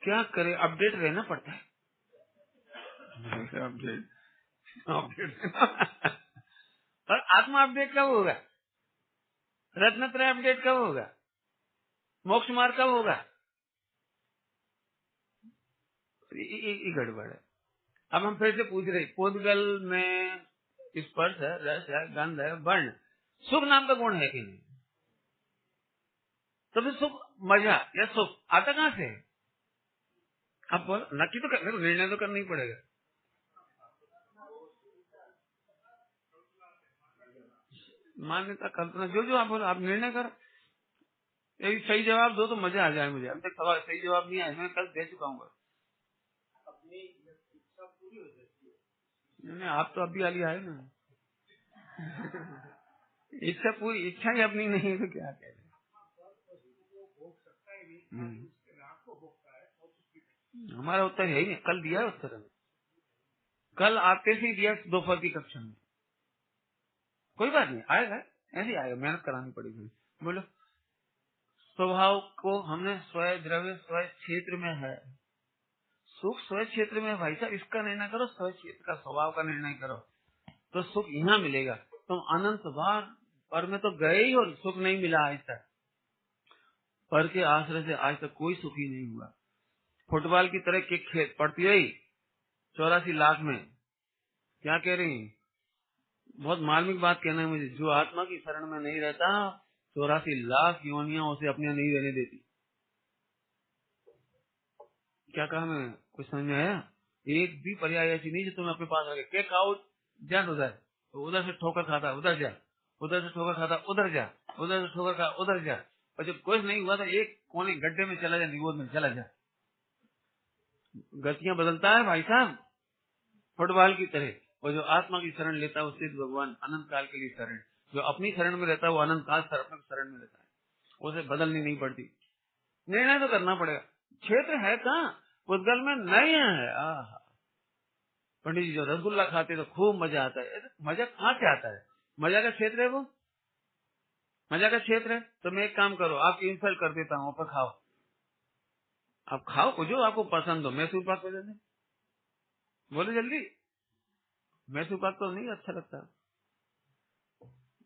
क्या करे, अपडेट रहना पड़ता है अपडेट अपडेट और आत्मा अपडेट कब होगा? रत्नत्रय अपडेट कब होगा? मोक्ष मार्ग कब होगा? ये गड़बड़ है। अब हम फिर से पूछ रहे, पोर्तुगल में स्पर्श है, रस है, गंध है, वर्ण, सुख नाम का गुण है कि नहीं? तो फिर सुख, मजा या सुख आता कहाँ से? अब बोलो, नक्की तो निर्णय तो करना ही पड़ेगा। मान्यता कल्पना जो जो आप बोलो, आप निर्णय करो। यदि सही जवाब दो तो मजा आ जाए मुझे। अब तक सवाल सही जवाब नहीं आया, मैं कल दे चुका हूँ। नहीं, आप तो अभी वाली आए ना इच्छा पूरी, इच्छा ही अपनी नहीं है तो क्या कह रहे। हमारा उत्तर है ही नहीं, कल दिया है उत्तर हमें। कल आते से ही दिया दोपहर की कक्षा में। कोई बात नहीं, आएगा, ऐसे ही आएगा, मेहनत करानी पड़ेगी। बोलो। स्वभाव को हमने स्वयं द्रव्य स्वयं क्षेत्र में है, सुख स्वयं क्षेत्र में है भाई साहब, इसका निर्णय करो, स्वयं क्षेत्र का स्वभाव का निर्णय करो तो सुख यहाँ मिलेगा। तुम अनंत बार पर में तो गए ही और सुख नहीं मिला आज तक, पर के आश्रय से आज तक कोई सुखी नहीं हुआ। फुटबॉल की तरह किक खेल पड़ती रही 84 लाख में। क्या कह रही? बहुत मार्मिक बात कहना है मुझे, जो आत्मा की शरण में नहीं रहता 84 लाख योनियां उसे अपने यहाँ नहीं रहने देती। क्या कहा मैं, कुछ समझ में आया? एक भी पर्याय ऐसी नहीं जो तुम्हें अपने पास रखे। के खाओ जा उधर, तो उधर से ठोकर खाता उधर जा, उधर से ठोकर खाता उधर जा, उधर से ठोकर खा उधर जा, और जब कुछ नहीं हुआ तो एक कोने गड्ढे में चला जा, निगोद में चला जा। गतियां बदलता है भाई साहब, फुटबॉल की तरह। और जो आत्मा की शरण लेता है उससे भगवान अनंत काल के लिए शरण, जो अपनी शरण में रहता है वो अनंत काल अपने शरण में रहता है, उसे बदलनी नहीं पड़ती। निर्णय तो करना पड़ेगा। क्षेत्र है कहाँ, उद्गल में नहीं है। पंडित जी जो रसगुल्ला खाते तो खूब मजा आता है। मजा कहाँ से आता है? मजा का क्षेत्र है वो, मजा का क्षेत्र है। तो मैं एक काम करो, आपकी इंसल्ट कर देता हूँ, पर खाओ, आप खाओ जो आपको पसंद हो। मैसूर पाक को देते बोले जल्दी, मैसूर पाक तो नहीं अच्छा लगता।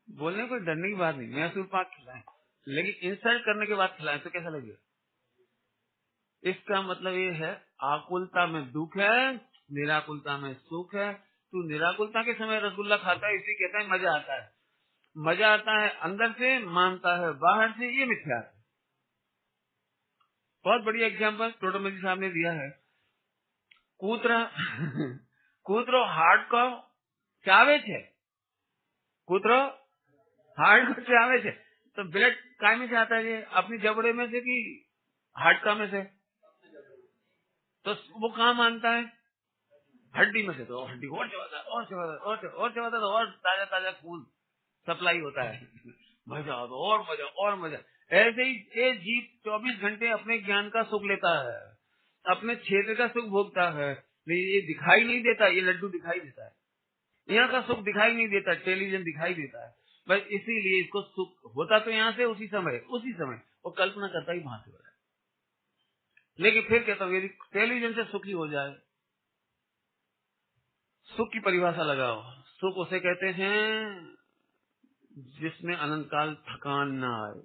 बोलने कोई डरने की बात नहीं, मैसूर पाक खिलाएं, लेकिन इंसल्ट करने के बाद खिलाएं तो कैसा लगेगा? इसका मतलब ये है आकुलता में दुख है, निराकुलता में सुख है। तू निराकुलता के समय रसगुल्ला खाता है, इसी कहता है मजा आता है। मजा आता है अंदर से, मानता है बाहर से, ये मिथ्या है। बहुत बढ़िया एग्जाम्पल टोटोमजी साहब ने दिया है। कूतरा कूतरो हार्ड को चावे छे, कूतरो हार्ड को चावे छे, तो ब्लड काय में से आता है? ये अपनी जबड़े में से कि हाडका में से? तो वो कहाँ मानता है? हड्डी में से। तो हड्डी और चबाता है, और चबाता है, और चबाता है, तो और ताजा ताजा खून सप्लाई होता है। मजा और मजा और मजा। ऐसे ही ये जीव 24 घंटे अपने ज्ञान का सुख लेता है, अपने क्षेत्र का सुख भोगता है। ये दिखाई नहीं देता, ये लड्डू दिखाई देता है। यहाँ का सुख दिखाई नहीं देता, टेलीविजन दिखाई देता है। बस इसीलिए इसको सुख होता तो यहाँ से उसी समय वो कल्पना करता ही वहां से हो रहा है। लेकिन फिर कहता हूँ यदि टेलीविजन से सुखी हो जाए, सुख की परिभाषा लगाओ। सुख उसे कहते हैं जिसमें अनंत काल थकान ना आए,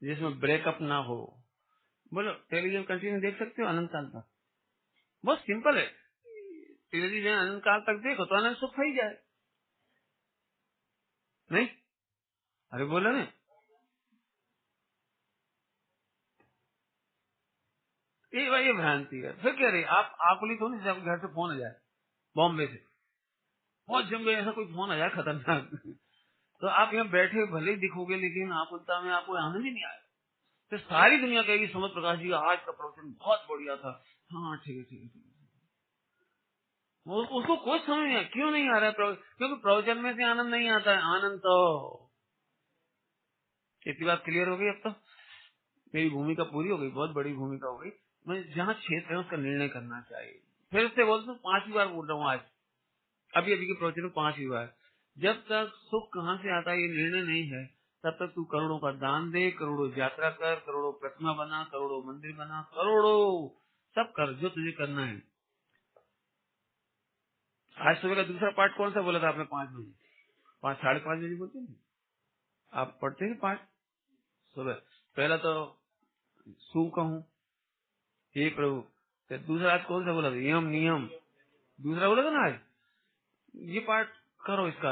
जिसमें ब्रेकअप ना हो। बोलो टेलीविजन कंटिन्यू देख सकते हो अनंत काल तक? बहुत सिंपल है, टेलीविजन अनंत काल तक देखो तो अनंत सुख ही जाए। नहीं, अरे बोलो ना, ये भ्रांति है। फिर कह रही आप आकुलित हो नहीं, घर से फोन आ जाए बॉम्बे से, बहुत जम गए, ऐसा कोई फोन आ जाए खतरनाक तो आप यहाँ बैठे भले ही दिखोगे, लेकिन आकुलता में आपको आनंद ही नहीं आएगा। तो सारी दुनिया कहेगी समझ प्रकाश जी आज का प्रवचन बहुत बढ़िया था। हाँ ठीक है ठीक है ठीक है। उसको कुछ समझ नहीं आया, क्यों नहीं आ रहा है? क्योंकि प्रवचन में से आनंद नहीं आता है। आनंद तो इतनी बात क्लियर हो गई। अब तो मेरी भूमिका पूरी हो गई, बहुत बड़ी भूमिका हो गई। मैं जहाँ क्षेत्र है उसका निर्णय करना चाहिए। फिर से बोलता हूँ, 5वीं बार बोल रहा हूँ आज, अभी के प्रवचन में 5वीं बार। जब तक सुख कहाँ से आता है ये निर्णय नहीं है, तब तक तू करोड़ों का दान दे, करोड़ों यात्रा कर, करोड़ों प्रतिमा बना, करोड़ों मंदिर बना, करोड़ों सब कर जो तुझे करना है। आज सुबह का दूसरा पार्ट कौन सा बोला था आपने? 5 बजे, 5 साढ़े 5 बजे बोलते हैं आप, पढ़ते हैं पाठ सुबह। पहला तो सु कहूँ हे प्रभु, फिर दूसरा आज कौन सा बोला था? यम नियम, दूसरा बोला था ना आज। ये पाठ करो, इसका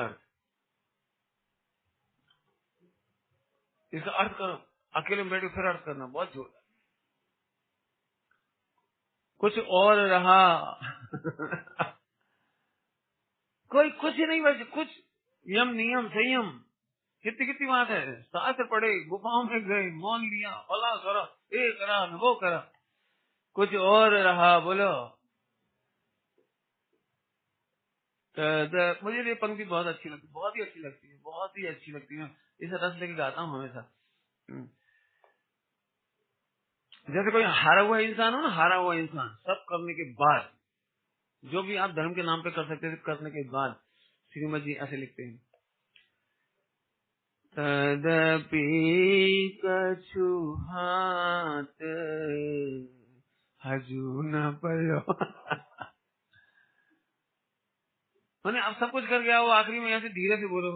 अर्थ करो, अकेले में बैठ के फिर अर्थ करना, बहुत जोर। कुछ और रहा कोई कुछ ही नहीं, बस कुछ यम नियम संयम, कितनी कितनी बात है। शास्त्र पढ़े, गुफाओं में गए, मौन लिया, फला करा, ये करा, वो करा, कुछ और रहा। बोलो मुझे ये पंक्ति बहुत अच्छी लगती, बहुत ही अच्छी लगती है, बहुत ही अच्छी लगती है। इसे रस लेके गाता हूँ हमेशा। जैसे कोई हारा हुआ इंसान हो ना, हारा हुआ इंसान, सब करने के बाद, जो भी आप धर्म के नाम पे कर सकते थे, करने के बाद श्रीमद जी ऐसे लिखते हैं, तदपि कछु हाथ हजू न पयो मैंने अब सब कुछ कर गया वो, आखिरी में ऐसे धीरे से बोलो,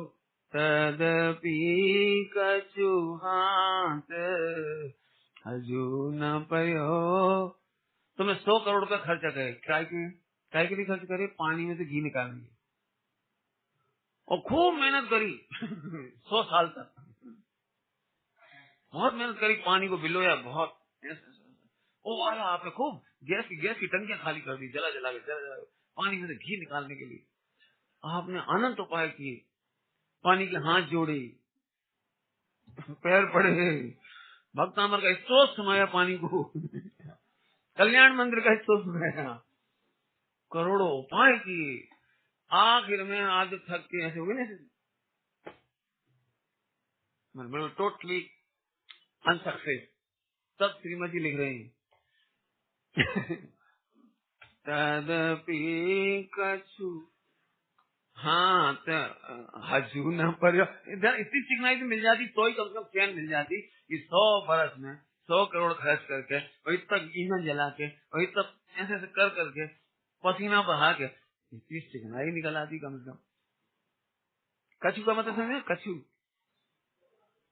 तदपि कछु हाथ हजू न पयो। तुमने 100 करोड़ का खर्चा करे, काय के लिए खर्च करे? पानी में से घी निकालने, और खूब मेहनत करी 100 साल तक, बहुत मेहनत करी, पानी को बिलोया बहुत, वो वाला आपने खूब गैस की टंकियां खाली कर दी, जला जला के पानी में से घी निकालने के लिए। आपने अनंत उपाय किए, पानी के हाथ जोड़े, पैर पड़े, भक्तामर का स्त्रोत सुनाया पानी को, कल्याण मंदिर का स्त्रोत सुनाया, करोड़ों उपाय किए, आखिर में आज थक के ऐसे हो गए ना, बिल्कुल टोटली अनसक्सेस। तब श्रीमती लिख रहे हैं तदपि कछु हाँ हजू न पर इतनी चिकनाई भी मिल जाती तो ही कम से कम चैन मिल जाती कि 100 बरस में 100 करोड़ खर्च करके वही तक ईंधन जला के वही तक ऐसे ऐसे कर करके पसीना बहा के इतनी चिकनाई निकल आती कम से कम। कछु का मतलब समझे, कछु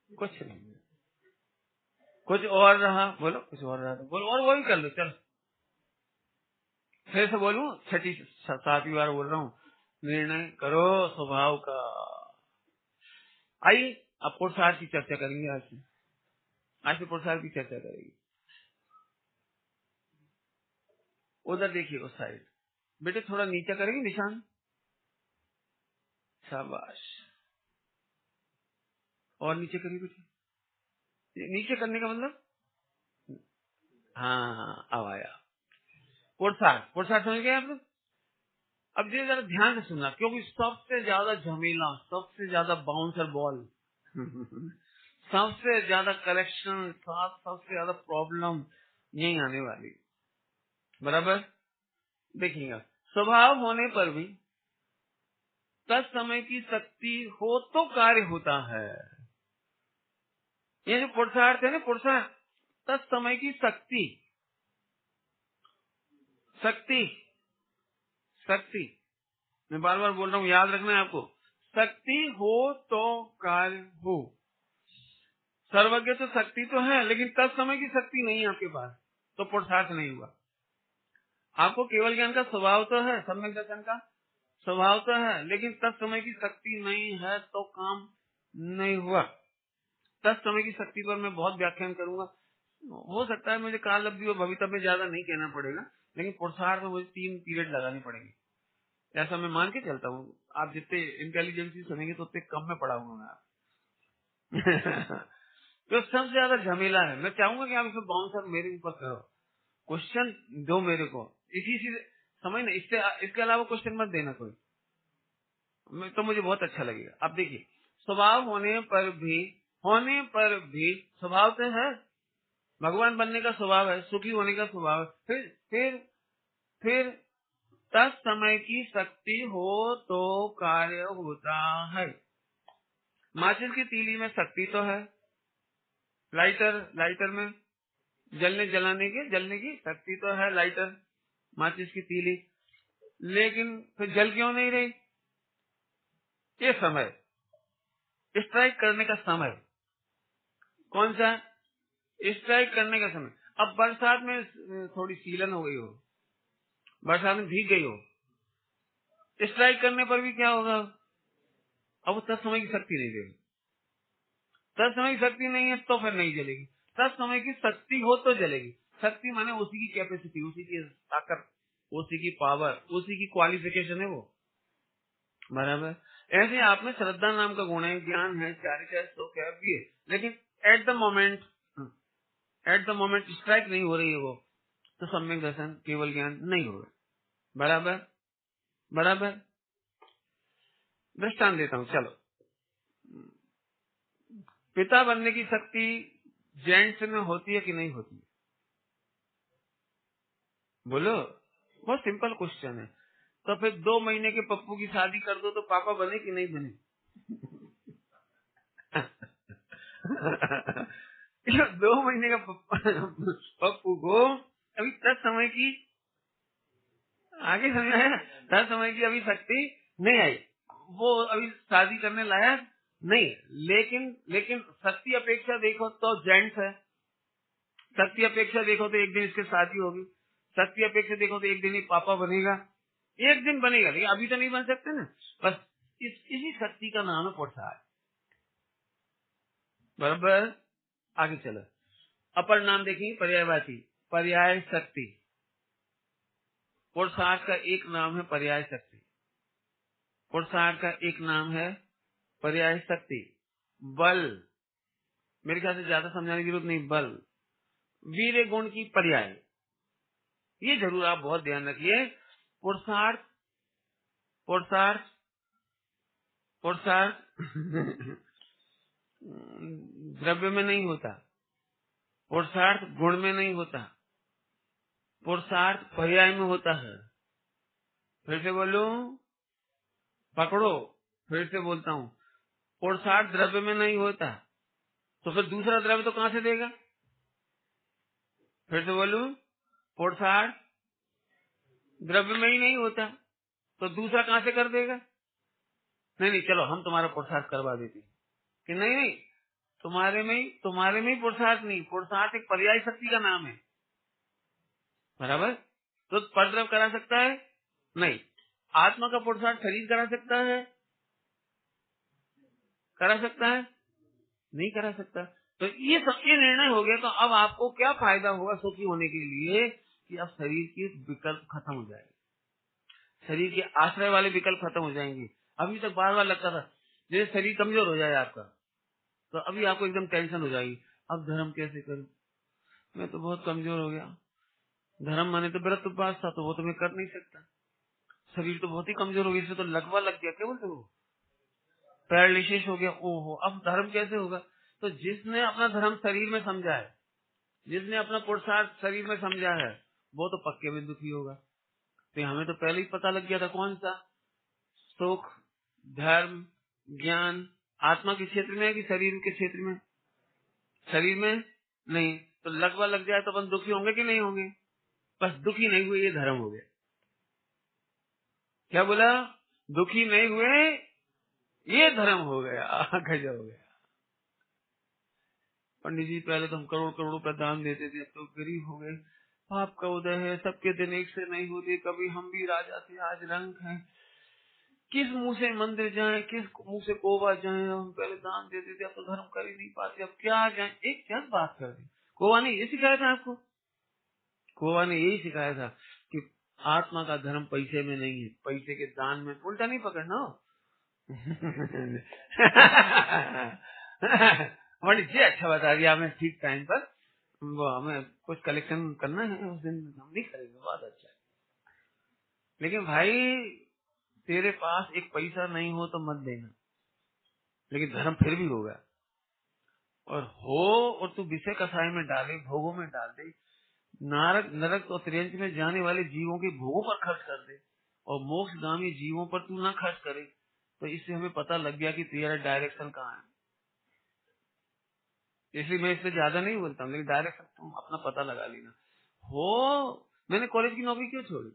कुछ नहीं, कुछ और रहा, बोलो कुछ और रहा तो बोलो, और वही कर लो। चलो फिर से बोलूं, 7वीं बार बोल रहा हूँ, निर्णय करो स्वभाव का। आइए अब पुरुषार्थ की चर्चा करेंगे। आज से पुरुषार्थ की चर्चा करेंगे। उधर देखिए उस साइड, बेटे थोड़ा नीचे करेंगे निशान, शाबाश, और नीचे करिए बेटे। नीचे करने का मतलब हाँ अब आया पुरुषार्थ। पुरुषार्थ समझ गए आप लोग? अब ये जरा ध्यान से सुनना, क्योंकि सबसे ज्यादा झमेला, सबसे ज्यादा बाउंसर बॉल सबसे ज्यादा करेक्शन, सबसे ज्यादा प्रॉब्लम यही आने वाली। बराबर देखिएगा, स्वभाव होने पर भी तत्समय की शक्ति हो तो कार्य होता है। ये जो पुरुषार्थ है ना, पुरुषार्थ तत्समय की शक्ति, शक्ति शक्ति मैं बार बार बोल रहा हूँ, याद रखना है आपको। शक्ति हो तो कार्य हो। सर्वज्ञ तो शक्ति तो है, लेकिन तत्समय की शक्ति नहीं है आपके पास, तो पुरुषार्थ नहीं हुआ। आपको केवल ज्ञान का स्वभाव तो है, सम्यक दर्शन का स्वभाव तो है, लेकिन तत्समय की शक्ति नहीं है तो काम नहीं हुआ। तत्समय की शक्ति पर मैं बहुत व्याख्यान करूंगा, हो सकता है मुझे काल लब्धि और भविष्य में ज्यादा नहीं कहना पड़ेगा, लेकिन पुरुषार्थ में मुझे 3 पीरियड लगाने पड़ेंगे, ऐसा मैं मान के चलता हूँ। आप जितने इंटेलिजेंसी सुनेंगे तो उतने कम में पढ़ाऊंगा मैं आप तो सबसे ज्यादा झमेला है। मैं चाहूंगा कि आप इसमें बाउंसर मेरे ऊपर करो, क्वेश्चन दो मेरे को, इसी से समझ ना, इसके अलावा क्वेश्चन मत देना कोई, तो मुझे बहुत अच्छा लगेगा। अब देखिए, स्वभाव होने पर भी स्वभाव तो है, भगवान बनने का स्वभाव है, सुखी होने का स्वभाव है, फिर तत्समय की शक्ति हो तो कार्य होता है। माचिस की तीली में शक्ति तो है, लाइटर में जलने की शक्ति तो है, लाइटर माचिस की तीली, लेकिन फिर जल क्यों नहीं रही? ये समय, स्ट्राइक करने का समय कौन सा? स्ट्राइक करने का समय। अब बरसात में थोड़ी सीलन हो गई हो, बरसात में भीग गई हो, स्ट्राइक करने पर भी क्या होगा? अब वो तत्समय की शक्ति नहीं देगी, तत्समय की शक्ति नहीं है तो फिर नहीं जलेगी। तत्समय की शक्ति हो तो जलेगी। शक्ति माने उसी की कैपेसिटी, उसी की ताकत, उसी की पावर, उसी की क्वालिफिकेशन है वो। बराबर ऐसे आप में श्रद्धा नाम का गुण है, ज्ञान है, चारित्र्य है, सुख है, भी है, लेकिन एट द मोमेंट स्ट्राइक नहीं हो रही है वो, तो सम्यक दर्शन केवल ज्ञान नहीं होगा। बराबर दृष्टांत देता हूँ, चलो। पिता बनने की शक्ति जेंट्स में होती है कि नहीं होती? बोलो, बहुत सिंपल क्वेश्चन है। तो फिर 2 महीने के पप्पू की शादी कर दो तो पापा बने कि नहीं बने? 2 महीने का पप्पू को अभी तत्समय की, आगे समझ आया, तत्समय की अभी शक्ति नहीं आई, वो अभी शादी करने लायक नहीं। लेकिन शक्ति अपेक्षा देखो तो जेंट्स है, शक्ति अपेक्षा देखो तो एक दिन इसके शादी होगी, शक्ति अपेक्षा देखो तो एक दिन ही पापा बनेगा, एक दिन बनेगा, लेकिन अभी तो नहीं बन सकते ना। बस इसी शक्ति का नाम है पुरुषार्थ। बराबर आगे चलो, अपर नाम देखेंगे पर्यायवाची, पर्याय शक्ति। पुरुषार्थ का एक नाम है पर्याय शक्ति, पुरुषार्थ का एक नाम है पर्याय शक्ति। बल, मेरे ख्याल से ज्यादा समझाने की जरूरत नहीं, बल वीर्य गुण की पर्याय, ये जरूर आप बहुत ध्यान रखिए। पुरुषार्थ, पुरुषार्थ, पुरुषार्थ द्रव्य में नहीं होता, पुरुषार्थ गुण में नहीं होता, पुरुषार्थ पर्याय में होता है। फिर से बोलूं, पकड़ो, फिर से बोलता हूँ, पुरुषार्थ द्रव्य में नहीं होता, तो फिर दूसरा द्रव्य तो कहाँ से देगा? फिर से बोलूं, पुरुषार्थ द्रव्य में ही नहीं होता, तो दूसरा कहाँ से कर देगा? नहीं, चलो हम तुम्हारा पुरुषार्थ करवा देते हैं कि नहीं, तुम्हारे में ही पुरुषार्थ नहीं, पुरुषार्थ एक पर्याय शक्ति का नाम है, बराबर। तो परद्रव्य करा सकता है? नहीं। आत्मा का पुरुषार्थ शरीर करा सकता है? करा सकता है? नहीं करा सकता। तो ये सबके निर्णय हो गया। तो अब आपको क्या फायदा होगा सुखी होने के लिए कि अब शरीर के विकल्प खत्म हो जाएंगे, शरीर के आश्रय वाले विकल्प खत्म हो जाएंगे। अभी तक बार बार लगता था जैसे शरीर कमजोर हो जाए आपका, तो अभी आपको एकदम टेंशन हो जाएगी, अब धर्म कैसे करूं, मैं तो बहुत कमजोर हो गया। धर्म माने तो व्रत उपवास था, तो वो तो मैं कर नहीं सकता। शरीर तो बहुत ही कमजोर हो गया, इसमें तो लगवा लग गया, क्या बोलते हो, पैरालिसिस हो गया। ओहो, अब धर्म कैसे होगा? तो जिसने अपना धर्म शरीर में समझा है, जिसने अपना पुरुषार्थ शरीर में समझा है, वो तो पक्के में दुखी होगा। तो हमें तो पहले ही पता लग गया था कौन सा सुख, धर्म, ज्ञान आत्मा के क्षेत्र में है कि शरीर के क्षेत्र में? शरीर में नहीं, तो लगवा लग जाए तो अपन दुखी होंगे कि नहीं होंगे? बस दुखी नहीं हुए ये धर्म हो गया। क्या बोला? दुखी नहीं हुए ये धर्म हो गया। गजब हो गया। पंडित जी पहले तो हम करोड़ करोड़ रुपए दान देते थे, अब तो गरीब हो गए। पाप का उदय है, सबके दिन एक से नहीं होते, कभी हम भी राजा थे आज रंक हैं। किस मुंह से मंदिर जाएं, किस मुंह से कोवा जाएं? हम पहले दान देते थे, अब तो धर्म कर ही नहीं पाते, अब क्या जाएं? एक क्या बात कर दी। कोवा ने ये सिखाया था आपको? कोवा ने यही सिखाया था कि आत्मा का धर्म पैसे में नहीं है, पैसे के दान में। उल्टा नहीं पकड़ना हो। पंडित जी अच्छा बता दिया हमें ठीक टाइम पर। वो हमें कुछ कलेक्शन करना है उस दिन, हम नहीं करेंगे, बहुत अच्छा है। लेकिन भाई तेरे पास एक पैसा नहीं हो तो मत देना, लेकिन धर्म फिर भी होगा। और हो और तू विषय कसाई में डाले, भोगों में डाल दे, नरक नरक और त्रियंच में जाने वाले जीवों के भोगों पर खर्च कर दे, और मोक्षगामी जीवों पर तू ना खर्च करे, तो इससे हमें पता लग गया कि तेरा डायरेक्शन कहाँ है। इसलिए मैं इससे ज्यादा नहीं बोलता हूँ, लेकिन डायरेक्शन तुम अपना पता लगा लेना। हो मैंने कॉलेज की नौकरी क्यों छोड़ी?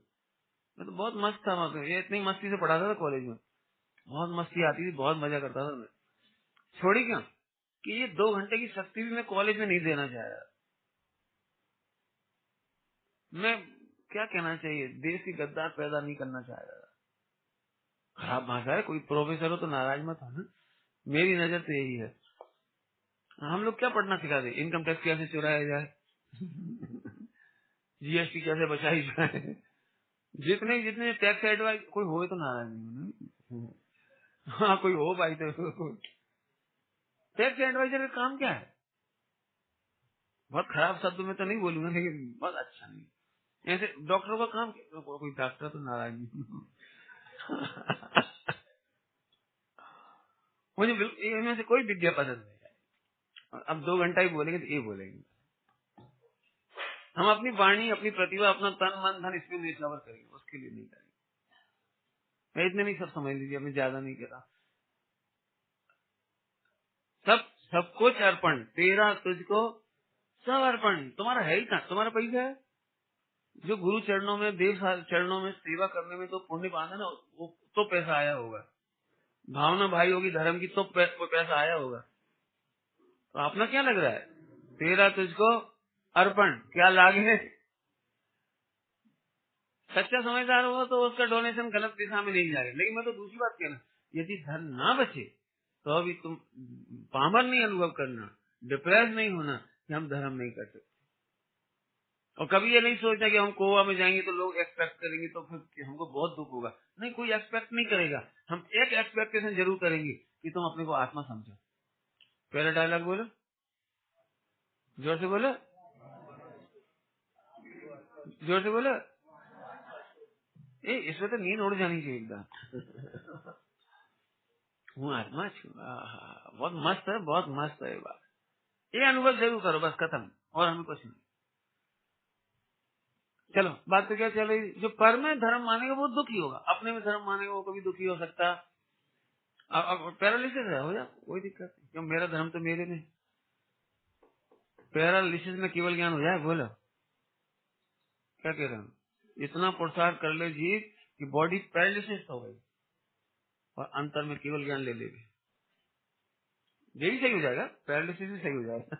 मैं तो बहुत मस्त था वहाँ पे, ये इतनी मस्ती से पढ़ाता था कॉलेज में, बहुत मस्ती आती थी, बहुत मजा करता था मैं। छोड़ी क्यों? कि ये 2 घंटे की शक्ति भी मैं कॉलेज में नहीं देना चाहा। मैं क्या कहना चाहिए, देश की गद्दार पैदा नहीं करना चाह रहा। खराब भाषा है, कोई प्रोफेसर हो तो नाराज मत हो ना, मेरी नजर तो यही है। हम लोग क्या पढ़ना सिखा दे? इनकम टैक्स कैसे चुराया जाए, जीएसटी कैसे बचाई जाए, जितने जितने टैक्स एडवाइस, कोई हो तो नाराज नहीं होना। हाँ कोई हो भाई, तो टैक्स एडवाइजर का काम क्या है? बहुत खराब शब्द में तो नहीं बोलूंगा, लेकिन बहुत अच्छा नहीं। ऐसे डॉक्टरों का काम, कोई डॉक्टर तो नाराज नहीं। मुझे बिल्कुल इनमें से कोई विद्या पसंद नहीं है। अब 2 घंटा ही बोलेंगे तो ये बोलेंगे। हम अपनी वाणी, अपनी प्रतिभा, अपना तन मन धन इसमें निछावर करेंगे, उसके लिए नहीं करेंगे। मैं इतने नहीं, सब समझ लीजिए, मैं ज्यादा नहीं कह रहा। सब कुछ अर्पण, तेरा तुझको सब अर्पण। तुम्हारा है ही कहाँ, तुम्हारा पैसा है जो गुरु चरणों में, देव चरणों में सेवा करने में तो पुण्य पाना ना, वो तो पैसा आया होगा। भावना भाई होगी धर्म की, तो पैसा आया होगा। तो अपना क्या लग रहा है? तेरा तुझको अर्पण, क्या लागे? सच्चा समझदार हो तो उसका डोनेशन गलत दिशा में नहीं जाएगा। लेकिन मैं तो दूसरी बात कहना, यदि धन ना बचे तो अभी तुम पामर नहीं अनुभव करना, डिप्रेस नहीं होना कि हम धर्म नहीं कर सकते। और कभी ये नहीं सोचना कि हम गोवा में जाएंगे तो लोग एक्सपेक्ट करेंगे तो फिर हमको बहुत दुख होगा। नहीं, कोई एक्सपेक्ट नहीं करेगा। हम एक एक्सपेक्टेशन जरूर करेंगे कि तुम अपने को आत्मा समझो। पहला डायलॉग बोलो, जोर से बोलो, जोर से बोलो। इसमें तो नींद उड़ जानी चाहिए एकदम। हूँ आत्मा छू। बहुत मस्त है, बहुत मस्त है ये बात। ये अनुभव जरूर करो, बस खत्म, और हमें कुछ नहीं। चलो, बात तो क्या चल रही, जो पर में धर्म मानेगा वो दुखी होगा, अपने में धर्म मानेगा वो कभी दुखी हो सकता। अब पैरालिसिस है, हो जा, कोई दिक्कत नहीं, क्यों, मेरा धर्म तो मेरे में। पैरालिसिस में केवल ज्ञान हो जाए, बोलो क्या कह रहे हो। इतना पुरुषार्थ कर ले जी कि बॉडी पैरालिसिस हो गई और अंतर में केवल ज्ञान ले लेगी, यही सही हो जाएगा, पैरालिसिस ही सही हो जाएगा।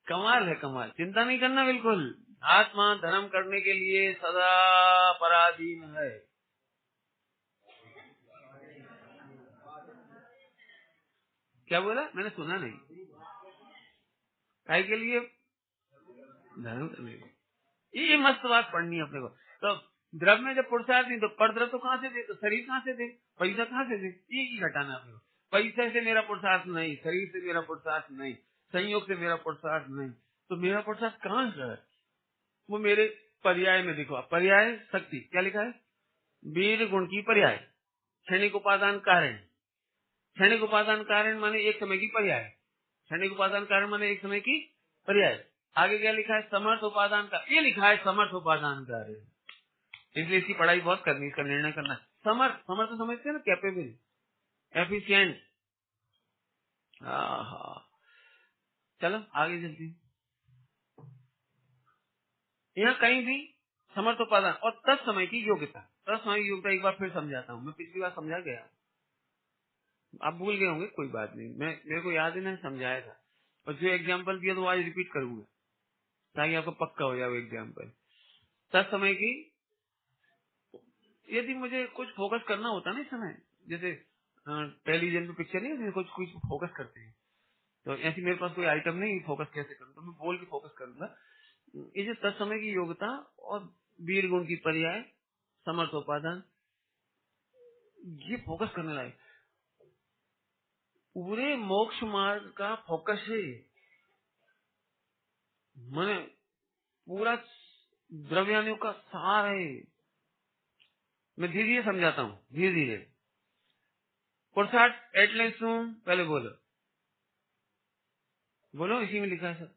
कमाल है, कमाल। चिंता नहीं करना बिल्कुल। आत्मा धर्म करने के लिए सदा पराधीन है। क्या बोला, मैंने सुना नहीं। काय के लिए धर्म करने के लिए। ये मस्त बात पढ़नी है अपने को। तो द्रव्य में जब पुरुषार्थ नहीं तो पर द्रव्य तो कहाँ से दे, तो शरीर कहाँ से दे, पैसा कहाँ से दे, ये घटाना अपने को। पैसे से मेरा पुरुषार्थ नहीं, शरीर से मेरा पुरुषार्थ नहीं, संयोग से मेरा पुरुषार्थ नहीं, तो मेरा पुरुषार्थ कहाँ से है। वो मेरे पर्याय में देखो, पर्याय शक्ति क्या लिखा है, वीर गुण की पर्याय, क्षणिक उपादान कारण। क्षणिक उपादान कारण माने एक समय की पर्याय, क्षणिक उपादान कारण माने एक समय की पर्याय। आगे क्या लिखा है, समर्थ उपादान का, ये लिखा है समर्थ उपादान कारण। इसलिए इसकी पढ़ाई बहुत करनी, इसका निर्णय करना। समर्थ, समर्थ तो समझते हैं ना, कैपेबल, एफिशिएंट। चलो आगे चलती हूँ। यहाँ कहीं भी समर्थ उपादान और तत्समय की योग्यता, तत्समय की योग्यता एक बार फिर समझाता हूँ। मैं पिछली बार समझा गया, आप भूल गए होंगे, कोई बात नहीं, मैं मेरे को याद है ना समझाया था, और जो एग्जाम्पल दिया तो आज रिपीट करूंगा ताकि आपको पक्का हो जाए वो एग्जाम्पल। तत्समय की, यदि मुझे कुछ फोकस करना होता ना इस समय, जैसे टेलीविजन पे पिक्चर नहीं है, कुछ कुछ फोकस करते हैं, तो ऐसी मेरे पास कोई आइटम नहीं, फोकस कैसे करूँ, तो मैं बोल के फोकस करूंगा। ये जो तत्समय की योग्यता और वीर गुण की पर्याय, समर्थ उपादान, ये फोकस करने लायक पूरे मोक्ष मार्ग का फोकस है। मैंने पूरा द्रव्यानुयोग का सार है। मैं धीरे धीरे समझाता हूँ, धीरे धीरे। पुरुषार्थ एटलेंस पहले बोलो, बोलो, इसी में लिखा है सर।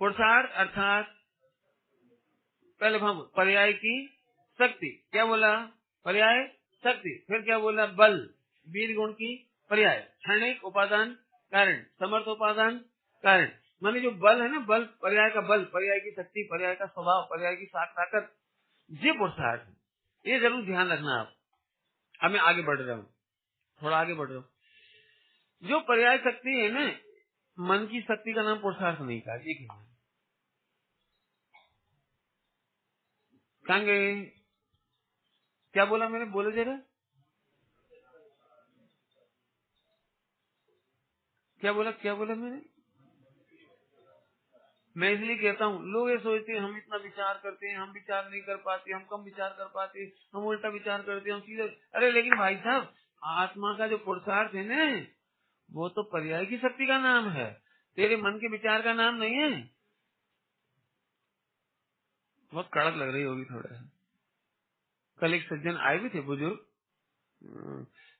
पुरुषार्थ अर्थात पहले भाव पर्याय की शक्ति, क्या बोला, पर्याय शक्ति, फिर क्या बोला, बल, वीर गुण की पर्याय, क्षणिक उपादान कारण, समर्थ उपादान कारण। माने जो बल है ना, बल, पर्याय का बल, पर्याय की शक्ति, पर्याय का स्वभाव, पर्याय की ताकत, ये पुरुषार्थ है। ये जरूर ध्यान रखना आप। अब मैं आगे बढ़ रहा हूँ, थोड़ा आगे बढ़ रहा हूँ। जो पर्याय शक्ति है ना, मन की शक्ति का नाम पुरुषार्थ नहीं कहा, ये कहाँ गए, क्या बोला मैंने, बोलो जरा, क्या बोला, क्या बोला मैंने। मैं इसलिए कहता हूँ, लोग ये सोचते हैं हम इतना विचार करते हैं, हम विचार नहीं कर पाते, हम कम विचार कर पाते, हम उल्टा विचार करते हैं, हम सीधे। अरे लेकिन भाई साहब, आत्मा का जो पुरुषार्थ है ना, वो तो पर्याय की शक्ति का नाम है, तेरे मन के विचार का नाम नहीं है। बहुत कड़क लग रही होगी थोड़ा। कल एक सज्जन आए भी थे, बुजुर्ग,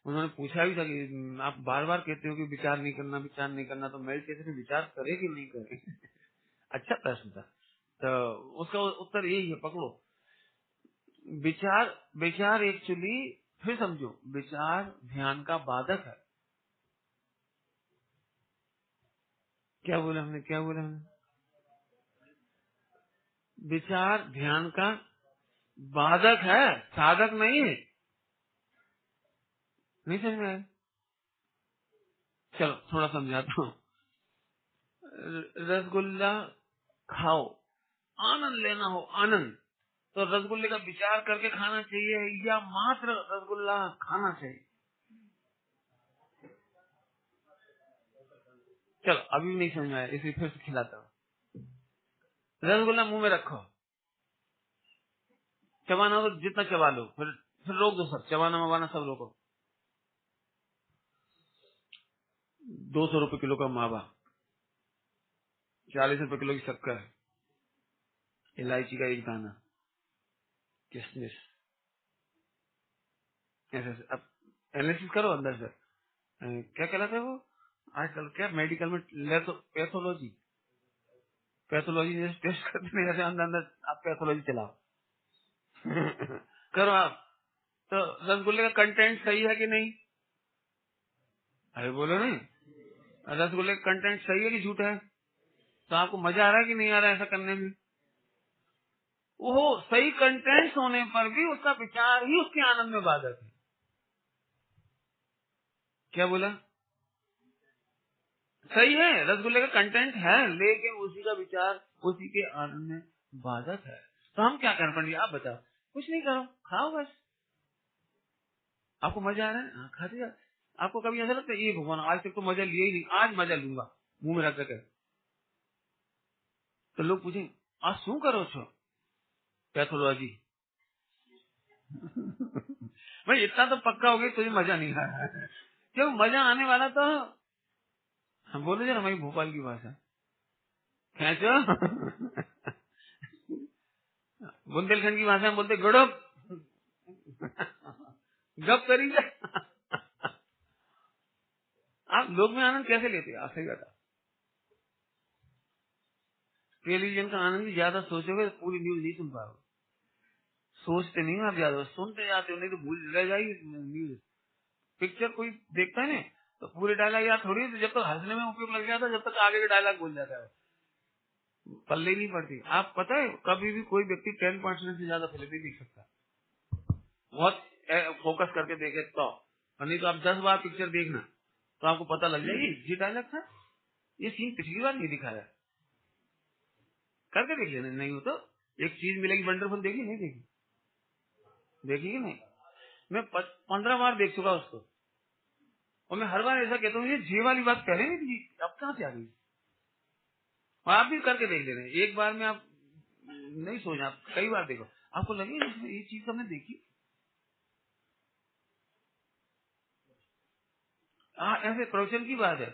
उन्होंने पूछा भी था कि आप बार बार कहते हो कि विचार नहीं करना, विचार नहीं करना, तो मेडिटेशन में विचार करे कि नहीं करे। अच्छा प्रश्न था, तो उसका उत्तर यही है, पकड़ो। विचार, विचार एक्चुअली, फिर समझो, विचार ध्यान का बाधक है। क्या बोला हमने, क्या बोला हमने, विचार ध्यान का बाधक है, साधक नहीं है। नहीं समझ में आया, चलो थोड़ा समझाता हूँ। रसगुल्ला खाओ, आनंद लेना हो, आनंद, तो रसगुल्ले का विचार करके खाना चाहिए या मात्र रसगुल्ला खाना चाहिए। चलो अभी भी नहीं समझ में आया, इसलिए फिर से खिलाता हूँ। रसगुल्ला मुंह में रखो, चबाना हो तो जितना चबा लो, फिर रोक दो सब, चबाना मबाना सब रोको। 200 रुपए किलो का मावा, 40 रुपए किलो की शक्कर, इलायची का एक दाना, किशमिश, ऐसे अब एनालिसिस करो अंदर से क्या कहलाता है वो आजकल, क्या मेडिकल में पैथोलॉजी, पैथोलॉजी जैसे टेस्ट करते नहीं, जैसे अंदर अंदर आप पैथोलॉजी चलाओ। करो आप। तो रसगुल्ले का कंटेंट सही है कि नहीं? अरे बोलो नहीं, रसगुल्ले का कंटेंट सही है कि झूठा है? तो आपको मजा आ रहा है कि नहीं आ रहा है ऐसा करने में? वो सही कंटेंट होने पर भी उसका विचार ही उसके आनंद में बाधक है। क्या बोला? सही है, रसगुल्ले का कंटेंट है, लेकिन उसी का विचार उसी के आनंद में बाधक है। तो हम क्या करें पंडित, आप बताओ। कुछ नहीं करो, खाओ बस। आपको मजा आ रहा है, हाँ खाते जाओ। आपको कभी ऐसा लगता है ये भगवान आज तक तो मजा लिया ही नहीं, आज मजा लूंगा मुंह में रख कर? तो लोग पूछें आज शू करो छो पैथोलॉजी? भाई इतना तो पक्का हो गया, तुझे मजा नहीं आ रहा है। क्यों मजा आने वाला तो हम बोले जरा हमारी भोपाल की भाषा खेचो। बुंदेलखंड की भाषा में बोलते गड़ब, गप करी जा। आप लोग में आनंद कैसे लेते? आप सही बता। टेलीविजन का आनंद ज्यादा सोचोगे तो पूरी न्यूज नहीं सुन पाओगे। सोचते नहीं हो आप, ज्यादा सुनते जाते हो, नहीं तो भूल रह जाएगी न्यूज। पिक्चर कोई देखता है ना तो पूरे डायलॉग याद थोड़ी, तो जब तक हंसने में उपयोग लग जाता है, जब तक आगे का डायलॉग भूल जाता है, पल्ले नहीं पड़ती। आप पता है कभी भी कोई व्यक्ति 10% से ज्यादा फिल्म नहीं देख सकता, बहुत फोकस करके देखे तो। और नहीं तो आप 10 बार पिक्चर देखना तो आपको पता लग जाएगी ये डायलॉग था, ये सीन पिछली बार नहीं दिखाया, करके देख लेना। नहीं हो तो एक चीज मिलेगी वंडरफुल, देखी नहीं देखी? देखी कि नहीं? मैं 15 बार देख चुका उसको, और मैं हर बार ऐसा कहता हूँ ये वाली बात पहले नहीं थी, अब कहाँ से आ गई? आप भी करके देख ले रहे हैं, एक बार में आप नहीं सोचना, आप कई बार देखो, आपको लगे ये चीज हमने देखी। ऐसे प्रवचन की बात है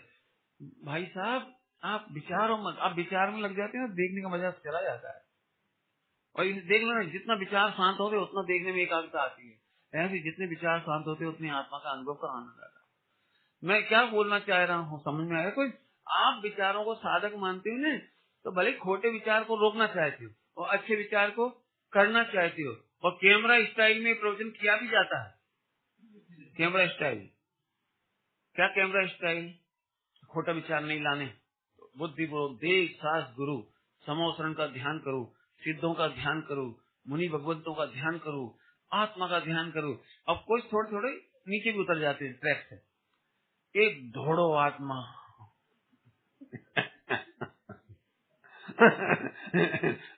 भाई साहब, आप विचारों मत, आप विचार में लग जाते हैं, देखने का मजा चला जाता है। और इसे देख लेना, जितना विचार शांत होते उतना देखने में एकाग्रता आती है। ऐसे जितने विचार शांत होते उतनी आत्मा का अनुभव का आनंद आता है। मैं क्या बोलना चाह रहा हूँ समझ में आया कोई? आप विचारों को साधक मानते हो ना, तो भले खोटे विचार को रोकना चाहते हो और अच्छे विचार को करना चाहते हो। और कैमरा स्टाइल में प्रवचन किया भी जाता है। कैमरा स्टाइल क्या? कैमरा स्टाइल खोटा विचार नहीं लाने, बुद्धिपूर्वक देख सास गुरु, समोसरण का ध्यान करो, सिद्धों का ध्यान करो, मुनि भगवंतों का ध्यान करो, आत्मा का ध्यान करो। अब कुछ थोड़े थोड़े नीचे भी उतर जाते हैं ट्रैक से, एक धोड़ो आत्मा।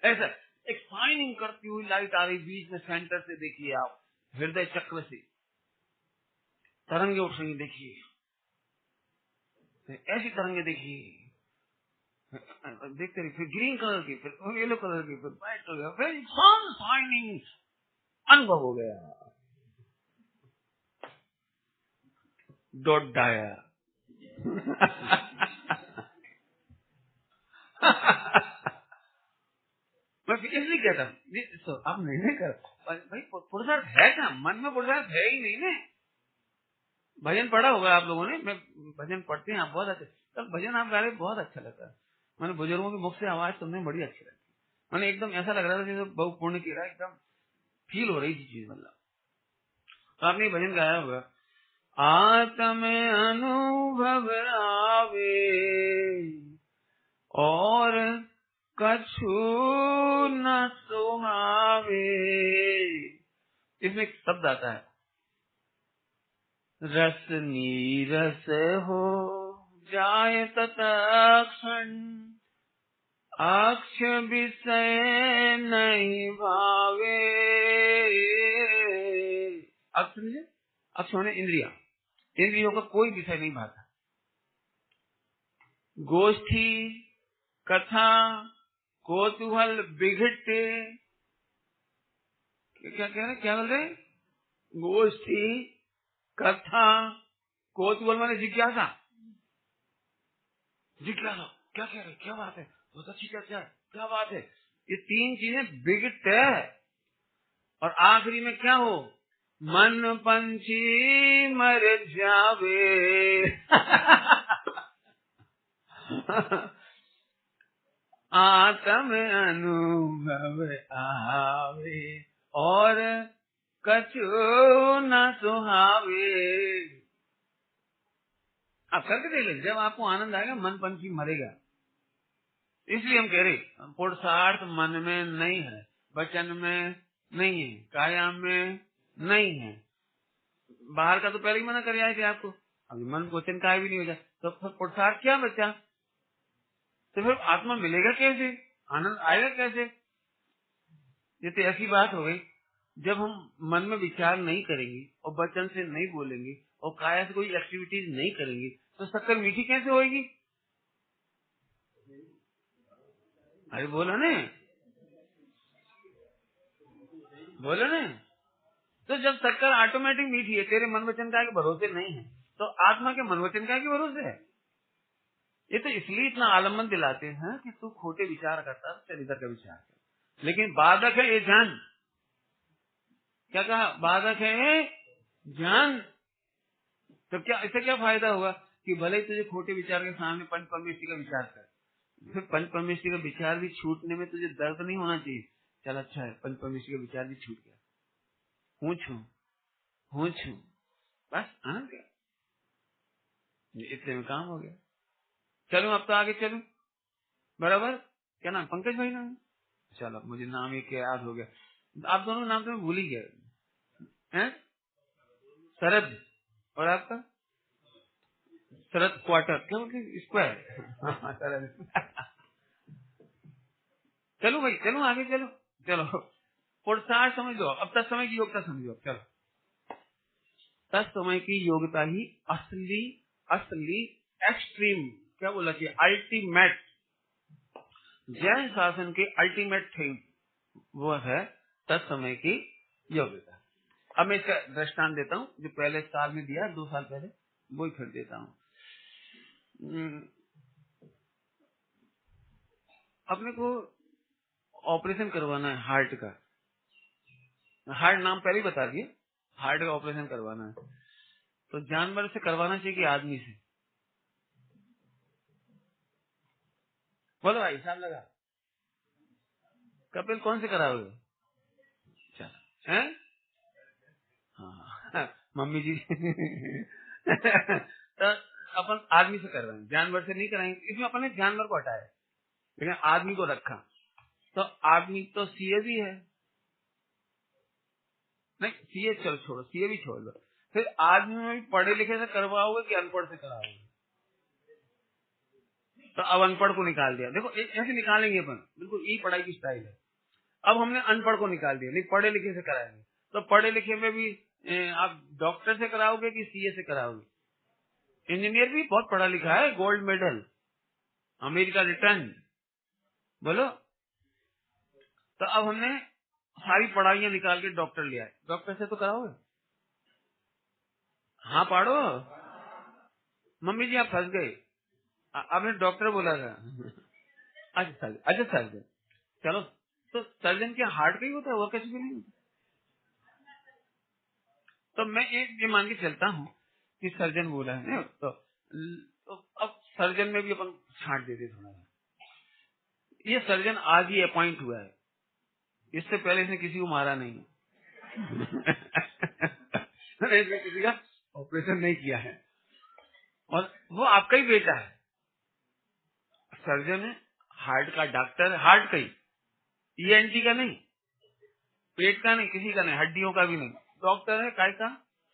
ऐसा एक शाइनिंग करती हुई लाइट आ रही बीच में, सेंटर से देखिए आप, हृदय चक्र से तरंगे उठ रही, देखिए ऐसी तरंगे देखिए, देखते रहिए, फिर ग्रीन कलर की, फिर येलो कलर की, फिर व्हाइट कलर, फिर सन शाइनिंग अनुभव हो गया। डॉट डाया। मैं इसलिए कहता हूँ आप नहीं कर भाई, पुरुषार्थ है क्या? मन में पुरुषार्थ है ही नहीं ना। भजन पढ़ा होगा आप लोगों ने, मैं भजन पढ़ते हैं आप बहुत अच्छे, कल भजन आप गा रहे बहुत अच्छा लगता है। मैंने बुजुर्गों के मुख से आवाज सुनने बड़ी अच्छी लगती, मैंने एकदम ऐसा लग रहा था जैसे बहु पुण्य की रहा, एकदम फील हो रही थी चीज। मतलब तो आपने भजन गाया होगा, आत्म अनुभव आवे और कछु न सुहावे। इसमें एक शब्द आता है, रस नीरस हो जाए तत्क्षण, अक्ष विषय नहीं भावे। अक्ष समझे? अक्ष होने इंद्रिया, इंद्रियों का कोई विषय नहीं भाता। गोष्ठी, कथा, कौतूहल, बिघटे, क्या कह रहे, क्या बोल रहे? गोष्ठी, कथा, कौतूहल माने जिज्ञासा। जिज्ञासा, क्या कह रहे, क्या बात है, बहुत अच्छी चर्चा है, क्या बात है। ये तीन चीजें बिगड़ते हैं। और आखिरी में क्या हो? मन पंछी मर जावे आत्म अनुभव आवे और कछु न सुहावे। आप करके देख लें, जब आपको आनंद आएगा मन पंछी मरेगा। इसलिए हम कह रहे पुरुषार्थ मन में नहीं है, वचन में नहीं है, काया में नहीं है। बाहर का तो पहले ही मना कर आए थे आपको, अभी मन वचन काय भी नहीं हो जाए तो फिर पुरुषार्थ क्या बचा? तो फिर आत्मा मिलेगा कैसे, आनंद आएगा कैसे? ये तो ऐसी बात हो गई, जब हम मन में विचार नहीं करेंगे और वचन से नहीं बोलेंगे और काया से कोई एक्टिविटीज नहीं करेंगे तो शक्कर मीठी कैसे होगी? अरे बोलो ने, बोलो ने। तो जब शक्कर ऑटोमेटिक मीठी है, तेरे मन वचन काय के भरोसे नहीं है, तो आत्मा के मन वचन काय के भरोसे है? ये तो इसलिए इतना आलम्बन दिलाते हैं कि तू खोटे विचार करता, चल इधर का विचार कर। लेकिन बाधक है ये जान। क्या कहा? बाधक है ये जान। तो क्या इससे क्या फायदा होगा कि भले ही तुझे खोटे विचार के सामने पंच परमेष्टि का विचार कर, फिर पंच परमेष्टि का विचार भी छूटने में तुझे दर्द नहीं होना चाहिए। चल अच्छा है, पंच परमेष्टि का विचार भी छूट गया, हूँ छू बस आनंद गया, इतने में काम हो गया। चलो अब तो आगे चलो, बराबर। क्या नाम? पंकज भाई नाम? चलो मुझे नाम एक याद हो गया, आप दोनों नाम तो मैं भूल ही गया हैं। शरद, और आपका? शरद क्वार्टर, क्या बोलते, स्क्वायर शरद चलो भाई चलो आगे चलो। चलो पुरुषार्थ समझ लो, अब तत्समय की योग्यता समझो। चलो तत्समय की योग्यता ही असली असली एक्सट्रीम, क्या बोला कि अल्टीमेट, जैन शासन के अल्टीमेट थिंग वो है तत्समय की योग्यता। अब मैं इसका दृष्टांत देता हूँ, जो पहले साल में दिया 2 साल पहले, वो ही फिर देता हूँ। अपने को ऑपरेशन करवाना है हार्ट का, हार्ट नाम पहले ही बता दिए, हार्ट का ऑपरेशन करवाना है। तो जानवर से करवाना चाहिए कि आदमी से? बोलो भाई, हिसाब लगा। कपिल कौन से कराओगे? चलो हैं, हाँ मम्मी जी तो अपन आदमी से कर रहे हैं, जानवर से नहीं कराएंगे। इसमें अपन ने जानवर को हटाया लेकिन आदमी को रखा, तो आदमी तो सीए भी है, नहीं सीए चल छोड़ो, सीए भी छोड़ दो। फिर आदमी में भी पढ़े लिखे से करवाओगे कि अनपढ़ से कराओगे? तो अब अनपढ़ को निकाल दिया, देखो ऐसे निकालेंगे अपन, बिल्कुल यही पढ़ाई की स्टाइल है। अब हमने अनपढ़ को निकाल दिया, नहीं पढ़े लिखे से कराएंगे। तो पढ़े लिखे में भी आप डॉक्टर से कराओगे कि सीए से कराओगे? इंजीनियर भी बहुत पढ़ा लिखा है, गोल्ड मेडल, अमेरिका रिटर्न, बोलो। तो अब हमने सारी पढ़ाइयाँ निकाल के डॉक्टर लिया है, डॉक्टर से तो कराओगे? हाँ पाड़ो, मम्मी जी आप फंस गए, आपने डॉक्टर बोला था अच्छा सर्जन, चलो तो सर्जन के हार्ट का ही होता है, वो कैसे भी नहीं होता। तो मैं ये मान के चलता हूँ कि सर्जन बोला है, तो अब सर्जन में भी अपन छांट देते थोड़ा। ये सर्जन आज ही अपॉइंट हुआ है, इससे पहले इसने किसी को मारा नहीं इसने किसी का ऑपरेशन नहीं किया है, और वो आपका ही बेटा है। सर्जन है, हार्ट का डॉक्टर है, हार्ट का ही, ईएनटी का नहीं, पेट का नहीं, किसी का नहीं, हड्डियों का भी नहीं, डॉक्टर है काय का?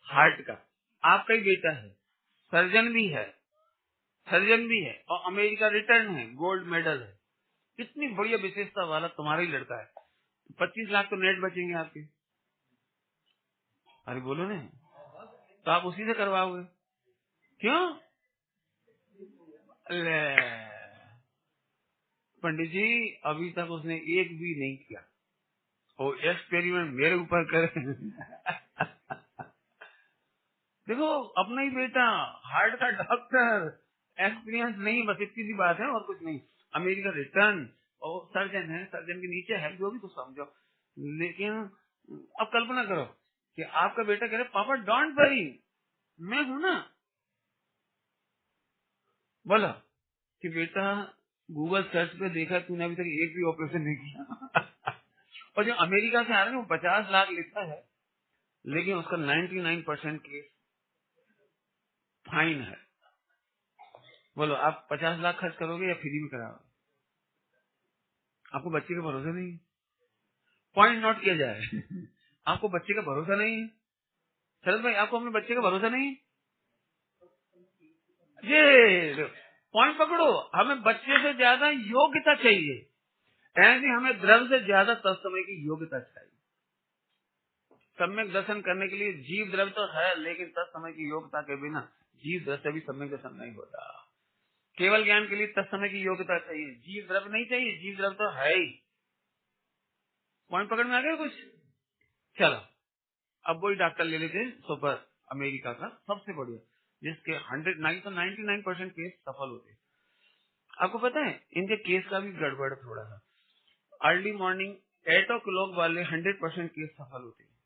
हार्ट का। आपका ही बेटा है, सर्जन भी है, सर्जन भी है, और अमेरिका रिटर्न है, गोल्ड मेडल है। कितनी बढ़िया विशेषता वाला तुम्हारा ही लड़का है। 25 लाख तो नेट बचेंगे आपके। अरे बोलो ना, तो आप उसी से करवाओगे क्यों? ले, पंडित जी अभी तक उसने एक भी नहीं किया, वो एक्सपेरिमेंट मेरे ऊपर करे। देखो अपना ही बेटा हार्ट का डॉक्टर, एक्सपीरियंस नहीं, बस इतनी सी बात है और कुछ नहीं। अमेरिका रिटर्न और सर्जन है, सर्जन के नीचे है जो भी कुछ समझो। लेकिन अब कल्पना करो कि आपका बेटा कह रहे पापा डोंट वरी, मैं हूं ना। बोला कि बेटा गूगल सर्च पे देखा तूने अभी तक एक भी ऑपरेशन नहीं किया। और जो अमेरिका से आ रहे हैं वो 50 लाख लिखता है, लेकिन उसका 99% केस फाइन है। बोलो आप 50 लाख खर्च करोगे या फ्री में कराओगे? आपको बच्चे का भरोसा नहीं है, पॉइंट नोट किया जाए। आपको बच्चे का भरोसा नहीं है शरद भाई, आपको अपने बच्चे का भरोसा नहीं है, ये पॉइंट पकड़ो। हमें बच्चे से ज्यादा योग्यता चाहिए, ऐसे हमें द्रव्य से ज्यादा तत्समय की योग्यता चाहिए। सम्यक दर्शन करने के लिए जीव द्रव्य तो है, लेकिन तत्समय की योग्यता के बिना जीव द्रव्य से भी सम्यक दर्शन नहीं होता। केवल ज्ञान के लिए तत्समय की योग्यता चाहिए, जीव द्रव्य नहीं चाहिए। जीव द्रव्य तो है ही। पॉइंट पकड़ में आ गया कुछ? चलो अब वही डॉक्टर ले लेते हैं सुपर अमेरिका का सबसे बढ़िया, जिसके 99% केस सफल होते हैं। आपको पता है इनके केस का भी गड़बड़ थोड़ा सा। अर्ली मॉर्निंग 8 o'clock वाले 100% केस सफल होते हैं,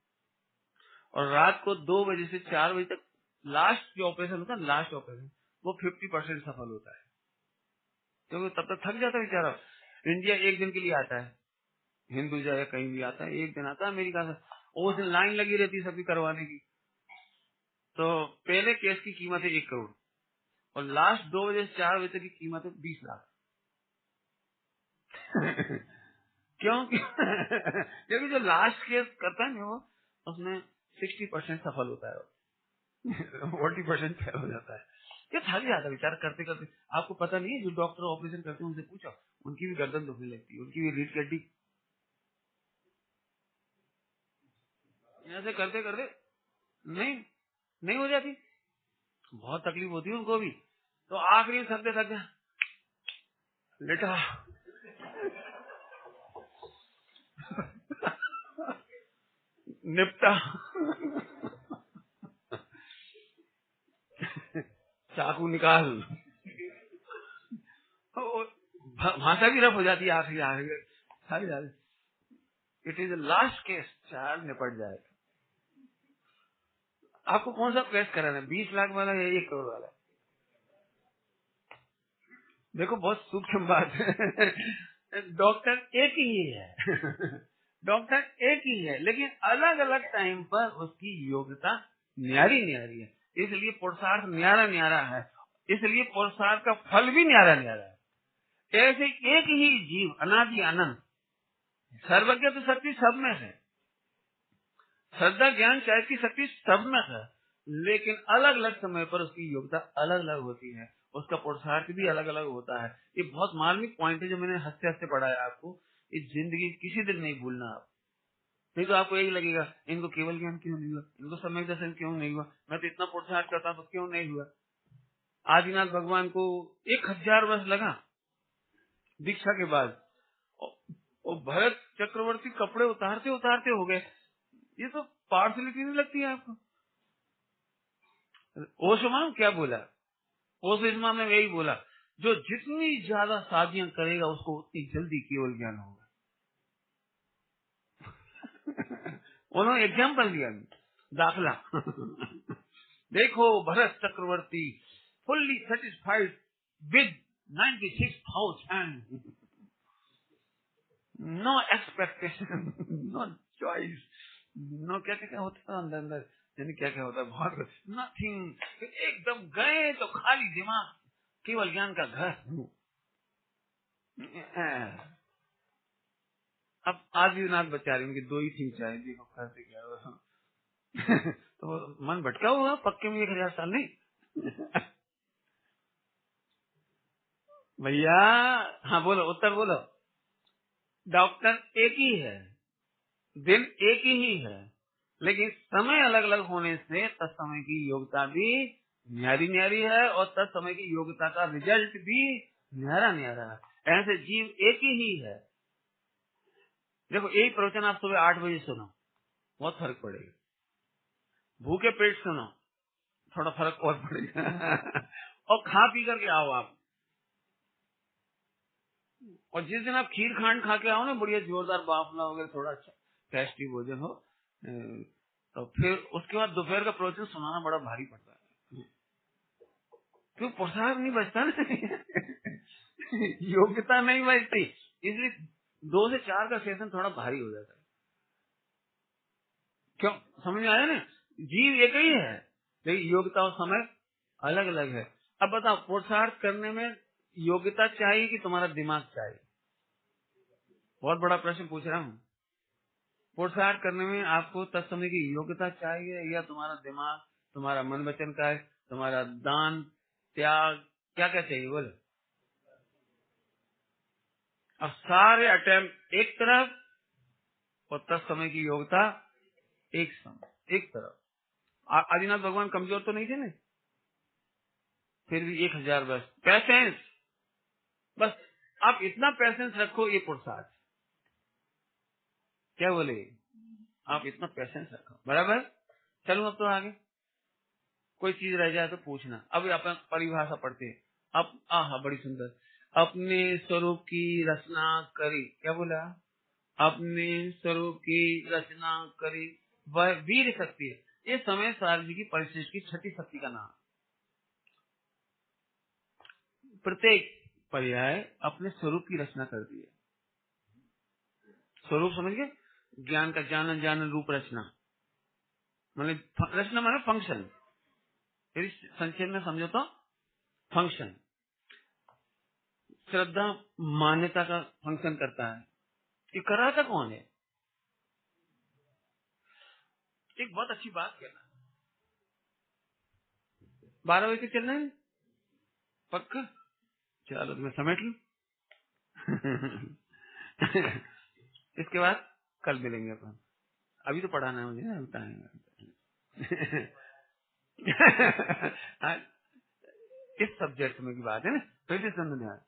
और रात को 2 बजे से 4 बजे तक लास्ट जो ऑपरेशन होता है, लास्ट ऑपरेशन वो 50% सफल होता है, क्योंकि तब तक थक जाता है बेचारा। इंडिया एक दिन के लिए आता है, हिंदुजा या कहीं भी आता है, एक दिन आता है अमेरिका से, उस दिन लाइन लगी रहती है सबकी करवाने की। तो पहले केस की कीमत है 1 करोड़, और लास्ट 2 बजे से 4 बजे तक की कीमत है 20 लाख। क्यों? क्योंकि जो लास्ट केस करता है ना वो, उसमें 60% सफल होता है, 40% फेल हो जाता है। ये थक जाता है बेचारा करते करते। आपको पता नहीं है, जो डॉक्टर ऑपरेशन करते हैं उनसे पूछो, उनकी भी गर्दन दुखने लगती है, उनकी भी रीढ़ की हड्डी ऐसे करते करते नहीं नहीं हो जाती, बहुत तकलीफ होती है उनको भी। तो आखिरी में थकते थकते लेटा निपटा, चाकू निकाल, भाषा भी रफ हो जाती है आखिरी आखिरी थक जाती। इट इज लास्ट केस, चार निपट जाएगा। आपको कौन सा केस कराना है, 20 लाख वाला या 1 करोड़ वाला? देखो बहुत सूक्ष्म बात है। डॉक्टर एक ही है। डॉक्टर एक ही है, लेकिन अलग अलग टाइम पर उसकी योग्यता न्यारी न्यारी है, इसलिए पुरुषार्थ न्यारा न्यारा है, इसलिए पुरुषार्थ का फल भी न्यारा न्यारा है। ऐसे एक ही जीव अनादि अनंत सर्वज्ञ तो शक्ति सब में है, श्रद्धा ज्ञान चाहे की शक्ति सब में है, लेकिन अलग अलग समय पर उसकी योग्यता अलग अलग होती है, उसका पुरुषार्थ भी अलग अलग होता है। ये बहुत मार्मिक पॉइंट है जो मैंने हंसते हंसते पढ़ा है आपको। इस जिंदगी किसी दिन नहीं भूलना आप, नहीं तो आपको यही लगेगा इनको केवल ज्ञान क्यों नहीं हुआ, इनको सम्यक दर्शन क्यों नहीं हुआ, मैं तो इतना पुरुषार्थ करता तो क्यों नहीं हुआ। आदिनाथ भगवान को 1000 वर्ष लगा दीक्षा के बाद, और भरत चक्रवर्ती कपड़े उतारते उतारते हो गए। ये तो पार्शलिटी नहीं लगती है आपको? ओशमा क्या बोला, ओशमा में यही बोला, जो जितनी ज्यादा शादियां करेगा उसको उतनी जल्दी केवल ज्ञान होगा। उन्होंने एग्जाम्पल दिया, दाखला। देखो Bharat Chakravarti fully satisfied with 96,000, no expectation, no choice, no क्या क्या होता है अंदर अंदर, यानी क्या क्या होता है, बहुत नथिंग, एकदम गए तो खाली दिमाग, केवल ज्ञान का घर। अब आदिनाथ बेचारे उनकी 2 ही थी चाहे, देखो कैसे क्या हुआ। तो मन भटका हुआ, पक्के में 1000 साल नहीं। भैया हाँ बोलो, उत्तर बोलो। डॉक्टर एक ही है, दिन एक ही है, लेकिन समय अलग अलग होने से तत्समय की योग्यता भी न्यारी न्यारी है और तत्समय की योग्यता का रिजल्ट भी न्यारा न्यारा है। ऐसे जीव एक ही है। देखो यही प्रवचन आप सुबह 8 बजे सुनो, बहुत फर्क पड़ेगा। भूखे पेट सुनो, थोड़ा फर्क और पड़ेगा। और खा पी करके आओ आप। और जिस दिन आप खीर खांड खा के आओ ना, बढ़िया जोरदार बाफला वगैरह, थोड़ा अच्छा टेस्टी भोजन हो, तो फिर उसके बाद दोपहर का प्रवचन सुनाना बड़ा भारी पड़ता है। क्यों? प्रसाद नहीं बचता ना। योग्यता नहीं बचती, इसलिए 2 से 4 का सेशन थोड़ा भारी हो जाता है। क्यों? समझ में आया ना? जीव एक ही है, लेकिन योग्यता और समय अलग अलग है। अब बताओ, पुरुषार्थ करने में योग्यता चाहिए कि तुम्हारा दिमाग चाहिए? बहुत बड़ा प्रश्न पूछ रहा हूँ। पुरुषार्थ करने में आपको तत्समय की योग्यता चाहिए या तुम्हारा दिमाग, तुम्हारा मन वचन का है, तुम्हारा दान त्याग, क्या क्या चाहिए बोले? अब सारे अटेम्प्ट एक तरफ और तत्समय की योग्यता एक समय एक तरफ। आदिनाथ भगवान कमजोर तो नहीं थे ना, फिर भी 1000 वर्ष पैसेंस। बस आप इतना पैसेंस रखो, ये पुरुषार्थ। क्या बोले? आप इतना पैसेंस रखो, बराबर। चलो अब तो आगे कोई चीज रह जाए तो पूछना। अब अपन परिभाषा पढ़ते हैं। अब आहा बड़ी सुंदर, अपने स्वरूप की रचना करी। क्या बोला? अपने स्वरूप की रचना करी वह वीर शक्ति है। ये समय सारजी की परिशिष्ट की छठी शक्ति का नाम। प्रत्येक पर्याय अपने स्वरूप की रचना कर दी है। स्वरूप समझ गए? ज्ञान का जानन जानन रूप रचना, मतलब रचना माने फंक्शन। फिर संक्षेप में समझो तो फंक्शन। श्रद्धा मान्यता का फंक्शन करता है। ये कर रहा था कौन है? एक बहुत अच्छी बात कहना, 12 बजे तक चलना है पक्का? चलो तुम्हें समेट लूं। इसके बाद कल मिलेंगे अपन। अभी तो पढ़ाना है मुझे, बताएंगे। इस सब्जेक्ट में की बात है ना, फिर से समझ में आया।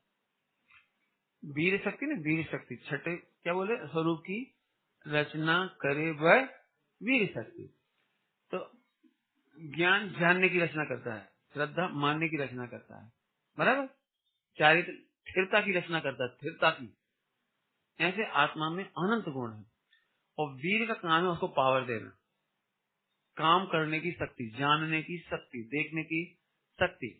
वीर शक्ति ना, वीर शक्ति छठे क्या बोले? स्वरूप की रचना करे वह वीर शक्ति। तो ज्ञान जानने की रचना करता है, श्रद्धा मानने की रचना करता है, बराबर। चारित्र स्थिरता की रचना करता है, स्थिरता की। ऐसे आत्मा में अनंत गुण है और वीर का काम है उसको पावर देना, काम करने की शक्ति, जानने की शक्ति, देखने की शक्ति।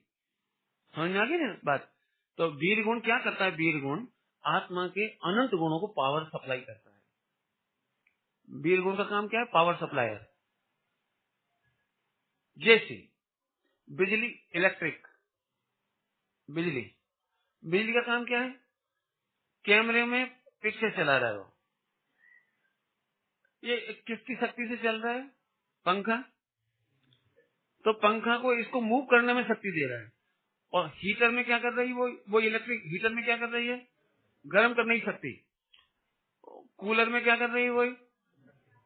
समझ में आ गई ना बात? तो वीर गुण क्या करता है? वीर गुण आत्मा के अनंत गुणों को पावर सप्लाई करता है। वीर गुण का काम क्या है? Power supplier. जैसे बिजली, इलेक्ट्रिक, बिजली, बिजली का काम क्या है? कैमरे में पिक्चर चला रहा है वो, ये किसकी शक्ति से चल रहा है? पंखा। तो पंखा को इसको मूव करने में शक्ति दे रहा है। और हीटर में क्या कर रही है? वो इलेक्ट्रिक हीटर में क्या कर रही है? गर्म करने की शक्ति। कूलर में क्या कर रही है? वही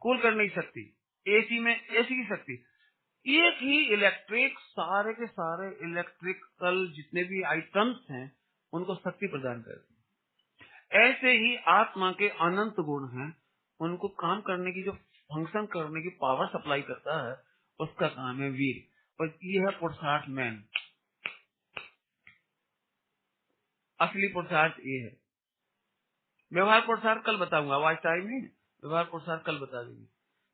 कूल करने की शक्ति। एसी में एसी की शक्ति। एक ही इलेक्ट्रिक सारे के सारे इलेक्ट्रिकल जितने भी आइटम्स हैं उनको शक्ति प्रदान करती है। ऐसे ही आत्मा के अनंत गुण हैं, उनको काम करने की, जो फंक्शन करने की पावर सप्लाई करता है, उसका काम है वीर। और ये है पुरुषार्थ मैन। असली पुरुषार्थ ये है। व्यवहार पुरुषार्थ कल बताऊंगा, आज टाइम नहीं। व्यवहार पुरुषार्थ कल बता देंगे।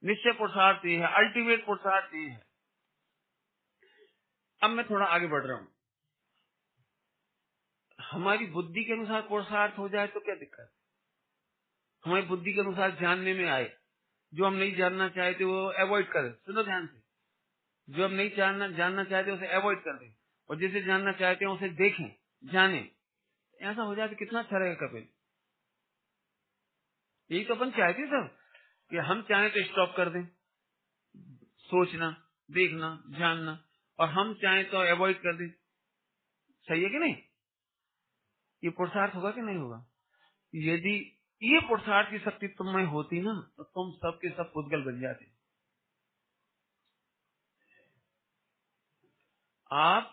निश्चय पुरुषार्थ ये है, अल्टीमेट पुरुषार्थ ये है। अब मैं थोड़ा आगे बढ़ रहा हूँ। हमारी बुद्धि के अनुसार पुरुषार्थ हो जाए तो क्या दिक्कत? हमारी बुद्धि के अनुसार जानने में आए, जो हम नहीं जानना चाहते वो अवॉइड करें। सुनो ध्यान से, जो हम नहीं जानना चाहते उसे अवॉइड कर दें, और जिसे जानना चाहते हैं उसे देखें, जाने। ऐसा हो जाए तो कितना अच्छा रहेगा कपिल। यही तो अपन चाहते सब, कि हम चाहें तो स्टॉप कर दें सोचना, देखना, जानना, और हम चाहें तो अवॉइड कर दें। सही है कि नहीं? ये पुरुषार्थ होगा कि नहीं होगा? यदि ये पुरुषार्थ की शक्ति तुम में होती ना, तो तुम सबके सब पुद्गल बन जाते। आप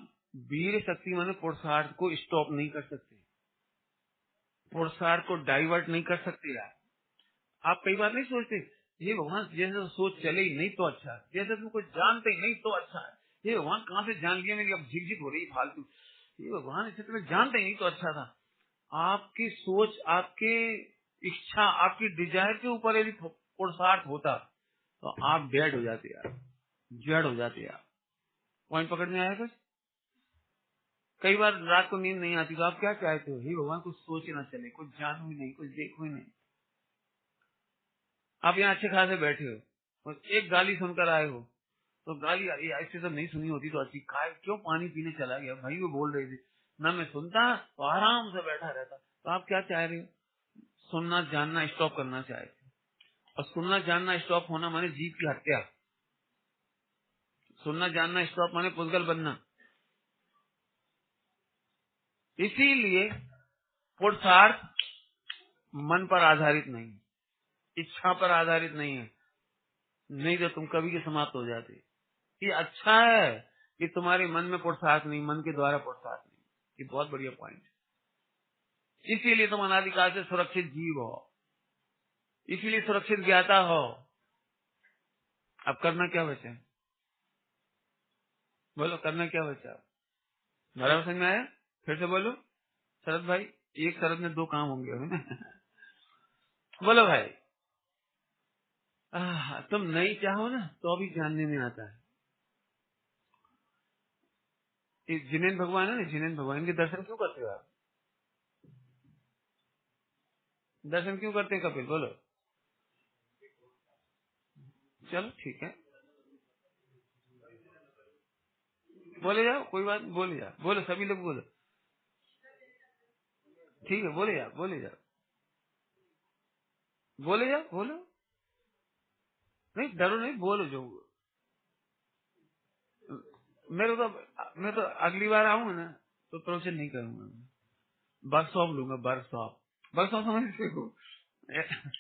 वीर शक्ति माने पुरुषार्थ को स्टॉप नहीं कर सकते, पुरुषार्थ को डाइवर्ट नहीं कर सकते यार। आप कई बार नहीं सोचते ये भगवान जैसे सोच चले ही नहीं तो अच्छा है, जैसे तुम कुछ जानते ही नहीं तो अच्छा है, ये भगवान कहाँ से जान लिया मेरी अब झिकझिक हो रही फालतू, ये भगवान इसे तुम्हें जानते ही नहीं तो अच्छा था। आपकी सोच, आपके इच्छा, आपकी डिजायर के ऊपर यदि पुरुषार्थ होता तो आप डेड हो जाते यार, जड़ हो जाते यार। पॉइंट पकड़ में आया कुछ? कई बार रात को नींद नहीं आती तो आप क्या चाहते हो? हे भगवान कुछ सोच ना चले, कुछ जानू ही नहीं, कुछ देखो ही नहीं। आप यहाँ अच्छे खासे बैठे हो और एक गाली सुनकर आए हो तो गाली ऐसे तो नहीं सुनी होती तो अच्छी, क्यों पानी पीने चला गया भाई, वो बोल रहे थे ना, मैं सुनता तो आराम से बैठा रहता। तो आप क्या चाह रहे हो? सुनना जानना स्टॉप करना चाहते हो, और सुनना जानना स्टॉप होना माने जीव की हत्या, सुनना जानना स्टॉप माने पुद्गल बनना। इसीलिए पुरुषार्थ मन पर आधारित नहीं, इच्छा पर आधारित नहीं है, नहीं तो तुम कभी के समाप्त हो जाते। ये अच्छा है कि तुम्हारे मन में पुरुषार्थ नहीं, मन के द्वारा पुरुषार्थ नहीं। ये बहुत बढ़िया पॉइंट है। इसीलिए तुम अनादिकाल से सुरक्षित जीव हो, इसीलिए सुरक्षित ज्ञाता हो। अब करना क्या बचा? बोलो करना क्या बचा? बराबर समझ में आया? फिर से बोलो शरद भाई, एक शरद में दो काम होंगे ना। बोलो भाई। तुम नहीं चाहो ना तो अभी जानने में आता है। ये जिनेन भगवान है ना, जिनेन भगवान के दर्शन क्यों करते हो आप? दर्शन क्यों करते हैं कपिल? बोलो। चलो ठीक है, बोले जाओ, कोई बात नहीं, बोले जाओ, बोलो सभी लोग बोलो। ठीक है बोले जाओ, बोले जाओ, बोले जाओ, बोलो। नहीं डरो नहीं, बोलो जो। मेरे तो, मैं तो अगली बार आऊंगा ना तो प्रवचन नहीं करूंगा, वर्कशॉप लूंगा, वर्कशॉप। वर्कशॉप समझते हो?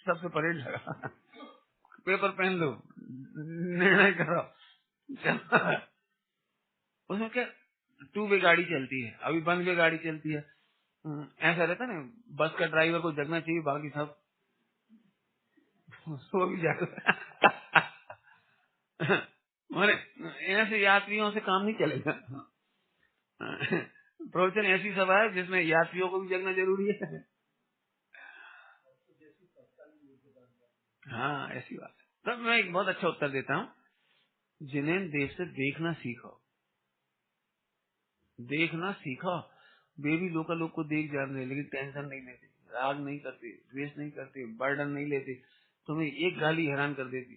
सबसे परेड लगा, पेपर पेन लो, निर्णय करो, चलो। उसमें क्या, टू वे गाड़ी चलती है, अभी वन वे गाड़ी चलती है। ऐसा रहता है ना, बस का ड्राइवर को जगना चाहिए, बाकी सब सो भी जाएगा। मैंने ऐसे यात्रियों से काम नहीं चलेगा। प्रवचन ऐसी सभा है जिसमें यात्रियों को भी जगना जरूरी है। हाँ ऐसी बात है। तब मैं एक बहुत अच्छा उत्तर देता हूँ, जिन्हें देश से देखना सीखो, देखना सीखो। वे भी लोकल लोग को देख जान रहे लेकिन टेंशन नहीं लेते, राग नहीं करते, द्वेष नहीं करते, बर्डन नहीं लेते। तुम्हें एक गाली हैरान कर देती,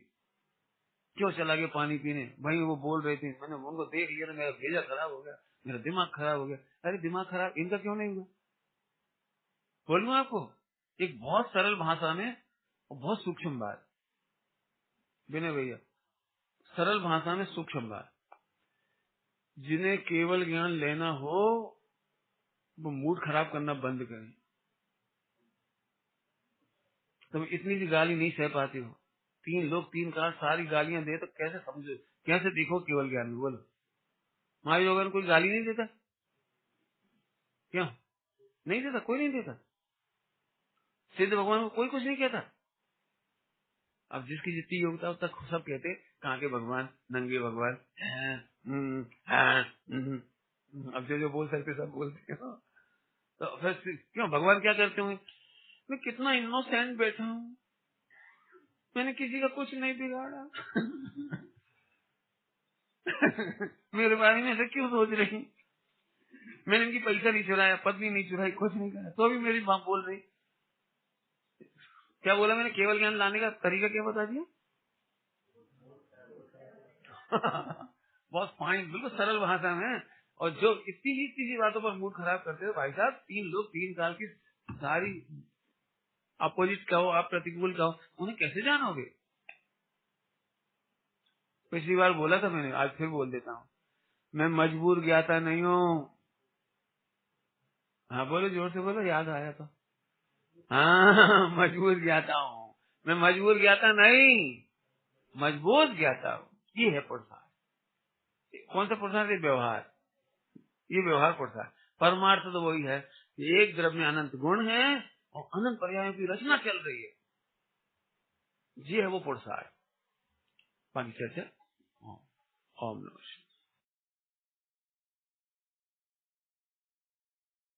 क्यों चला गया पानी पीने? भाई वो बोल रहे थे, मैंने उनको देख लिया तो मेरा भेजा खराब हो गया, मेरा दिमाग खराब हो गया। अरे दिमाग खराब इनका क्यों नहीं हुआ? बोलूं आपको एक बहुत सरल भाषा में और बहुत सूक्ष्म बात, विनय भैया, सरल भाषा में सूक्ष्म बात। जिन्हें केवल ज्ञान लेना हो वो मूड खराब करना बंद करें। तुम इतनी भी गाली नहीं सह पाती हो, तीन लोग तीन कार सारी गालियां दे तो कैसे समझो, कैसे देखो केवल ज्ञान में? बोलो महायोगन कोई गाली नहीं देता? क्यों नहीं देता? कोई नहीं देता। सिद्ध भगवान को कोई कुछ नहीं कहता। अब जिसकी जितनी योग्यता उस तक सब कहते कहाँ के भगवान, नंगे भगवान, अब जो जो बोल सकते सब बोलते हो। तो फिर क्यों भगवान क्या करते होंगे? मैं कितना इनोसेंट बैठा हूँ, मैंने किसी का कुछ नहीं बिगाड़ा। मेरे बारे में ऐसे क्यों सोच रही? मैंने इनकी पैसा नहीं चुराया, पत्नी नहीं चुराई, कुछ नहीं करा, तो भी मेरी माँ बोल रही। क्या बोला मैंने? केवल ज्ञान लाने का तरीका क्या बता दिया? बहुत फाइन, बिल्कुल सरल भाषा में। और जो इतनी सी बातों पर मूड खराब करते हो भाई साहब, तीन लोग तीन काल की सारी अपोजिट कहो, आप प्रतिकूल कहो, उन्हें कैसे जानोगे? पिछली बार बोला था मैंने, आज फिर बोल देता हूँ, मैं मजबूर ज्ञाता नहीं हूँ। हाँ बोलो जोर से बोलो, याद आया तो। हाँ मजबूर ज्ञाता हूँ, मैं मजबूर ज्ञाता नहीं, मजबूत ज्ञाता हूँ। ये है पुरुषार्थ। कौन सा पुरुषार्थ है? व्यवहार। ये व्यवहार पुरुषार्थ। परमार्थ तो वही है कि एक द्रव्य में अनंत गुण है और अनंत पर्यायों की रचना चल रही है, ये है वो पुरुषार्थ। बाकी चर्चा ओम नमः शिवाय।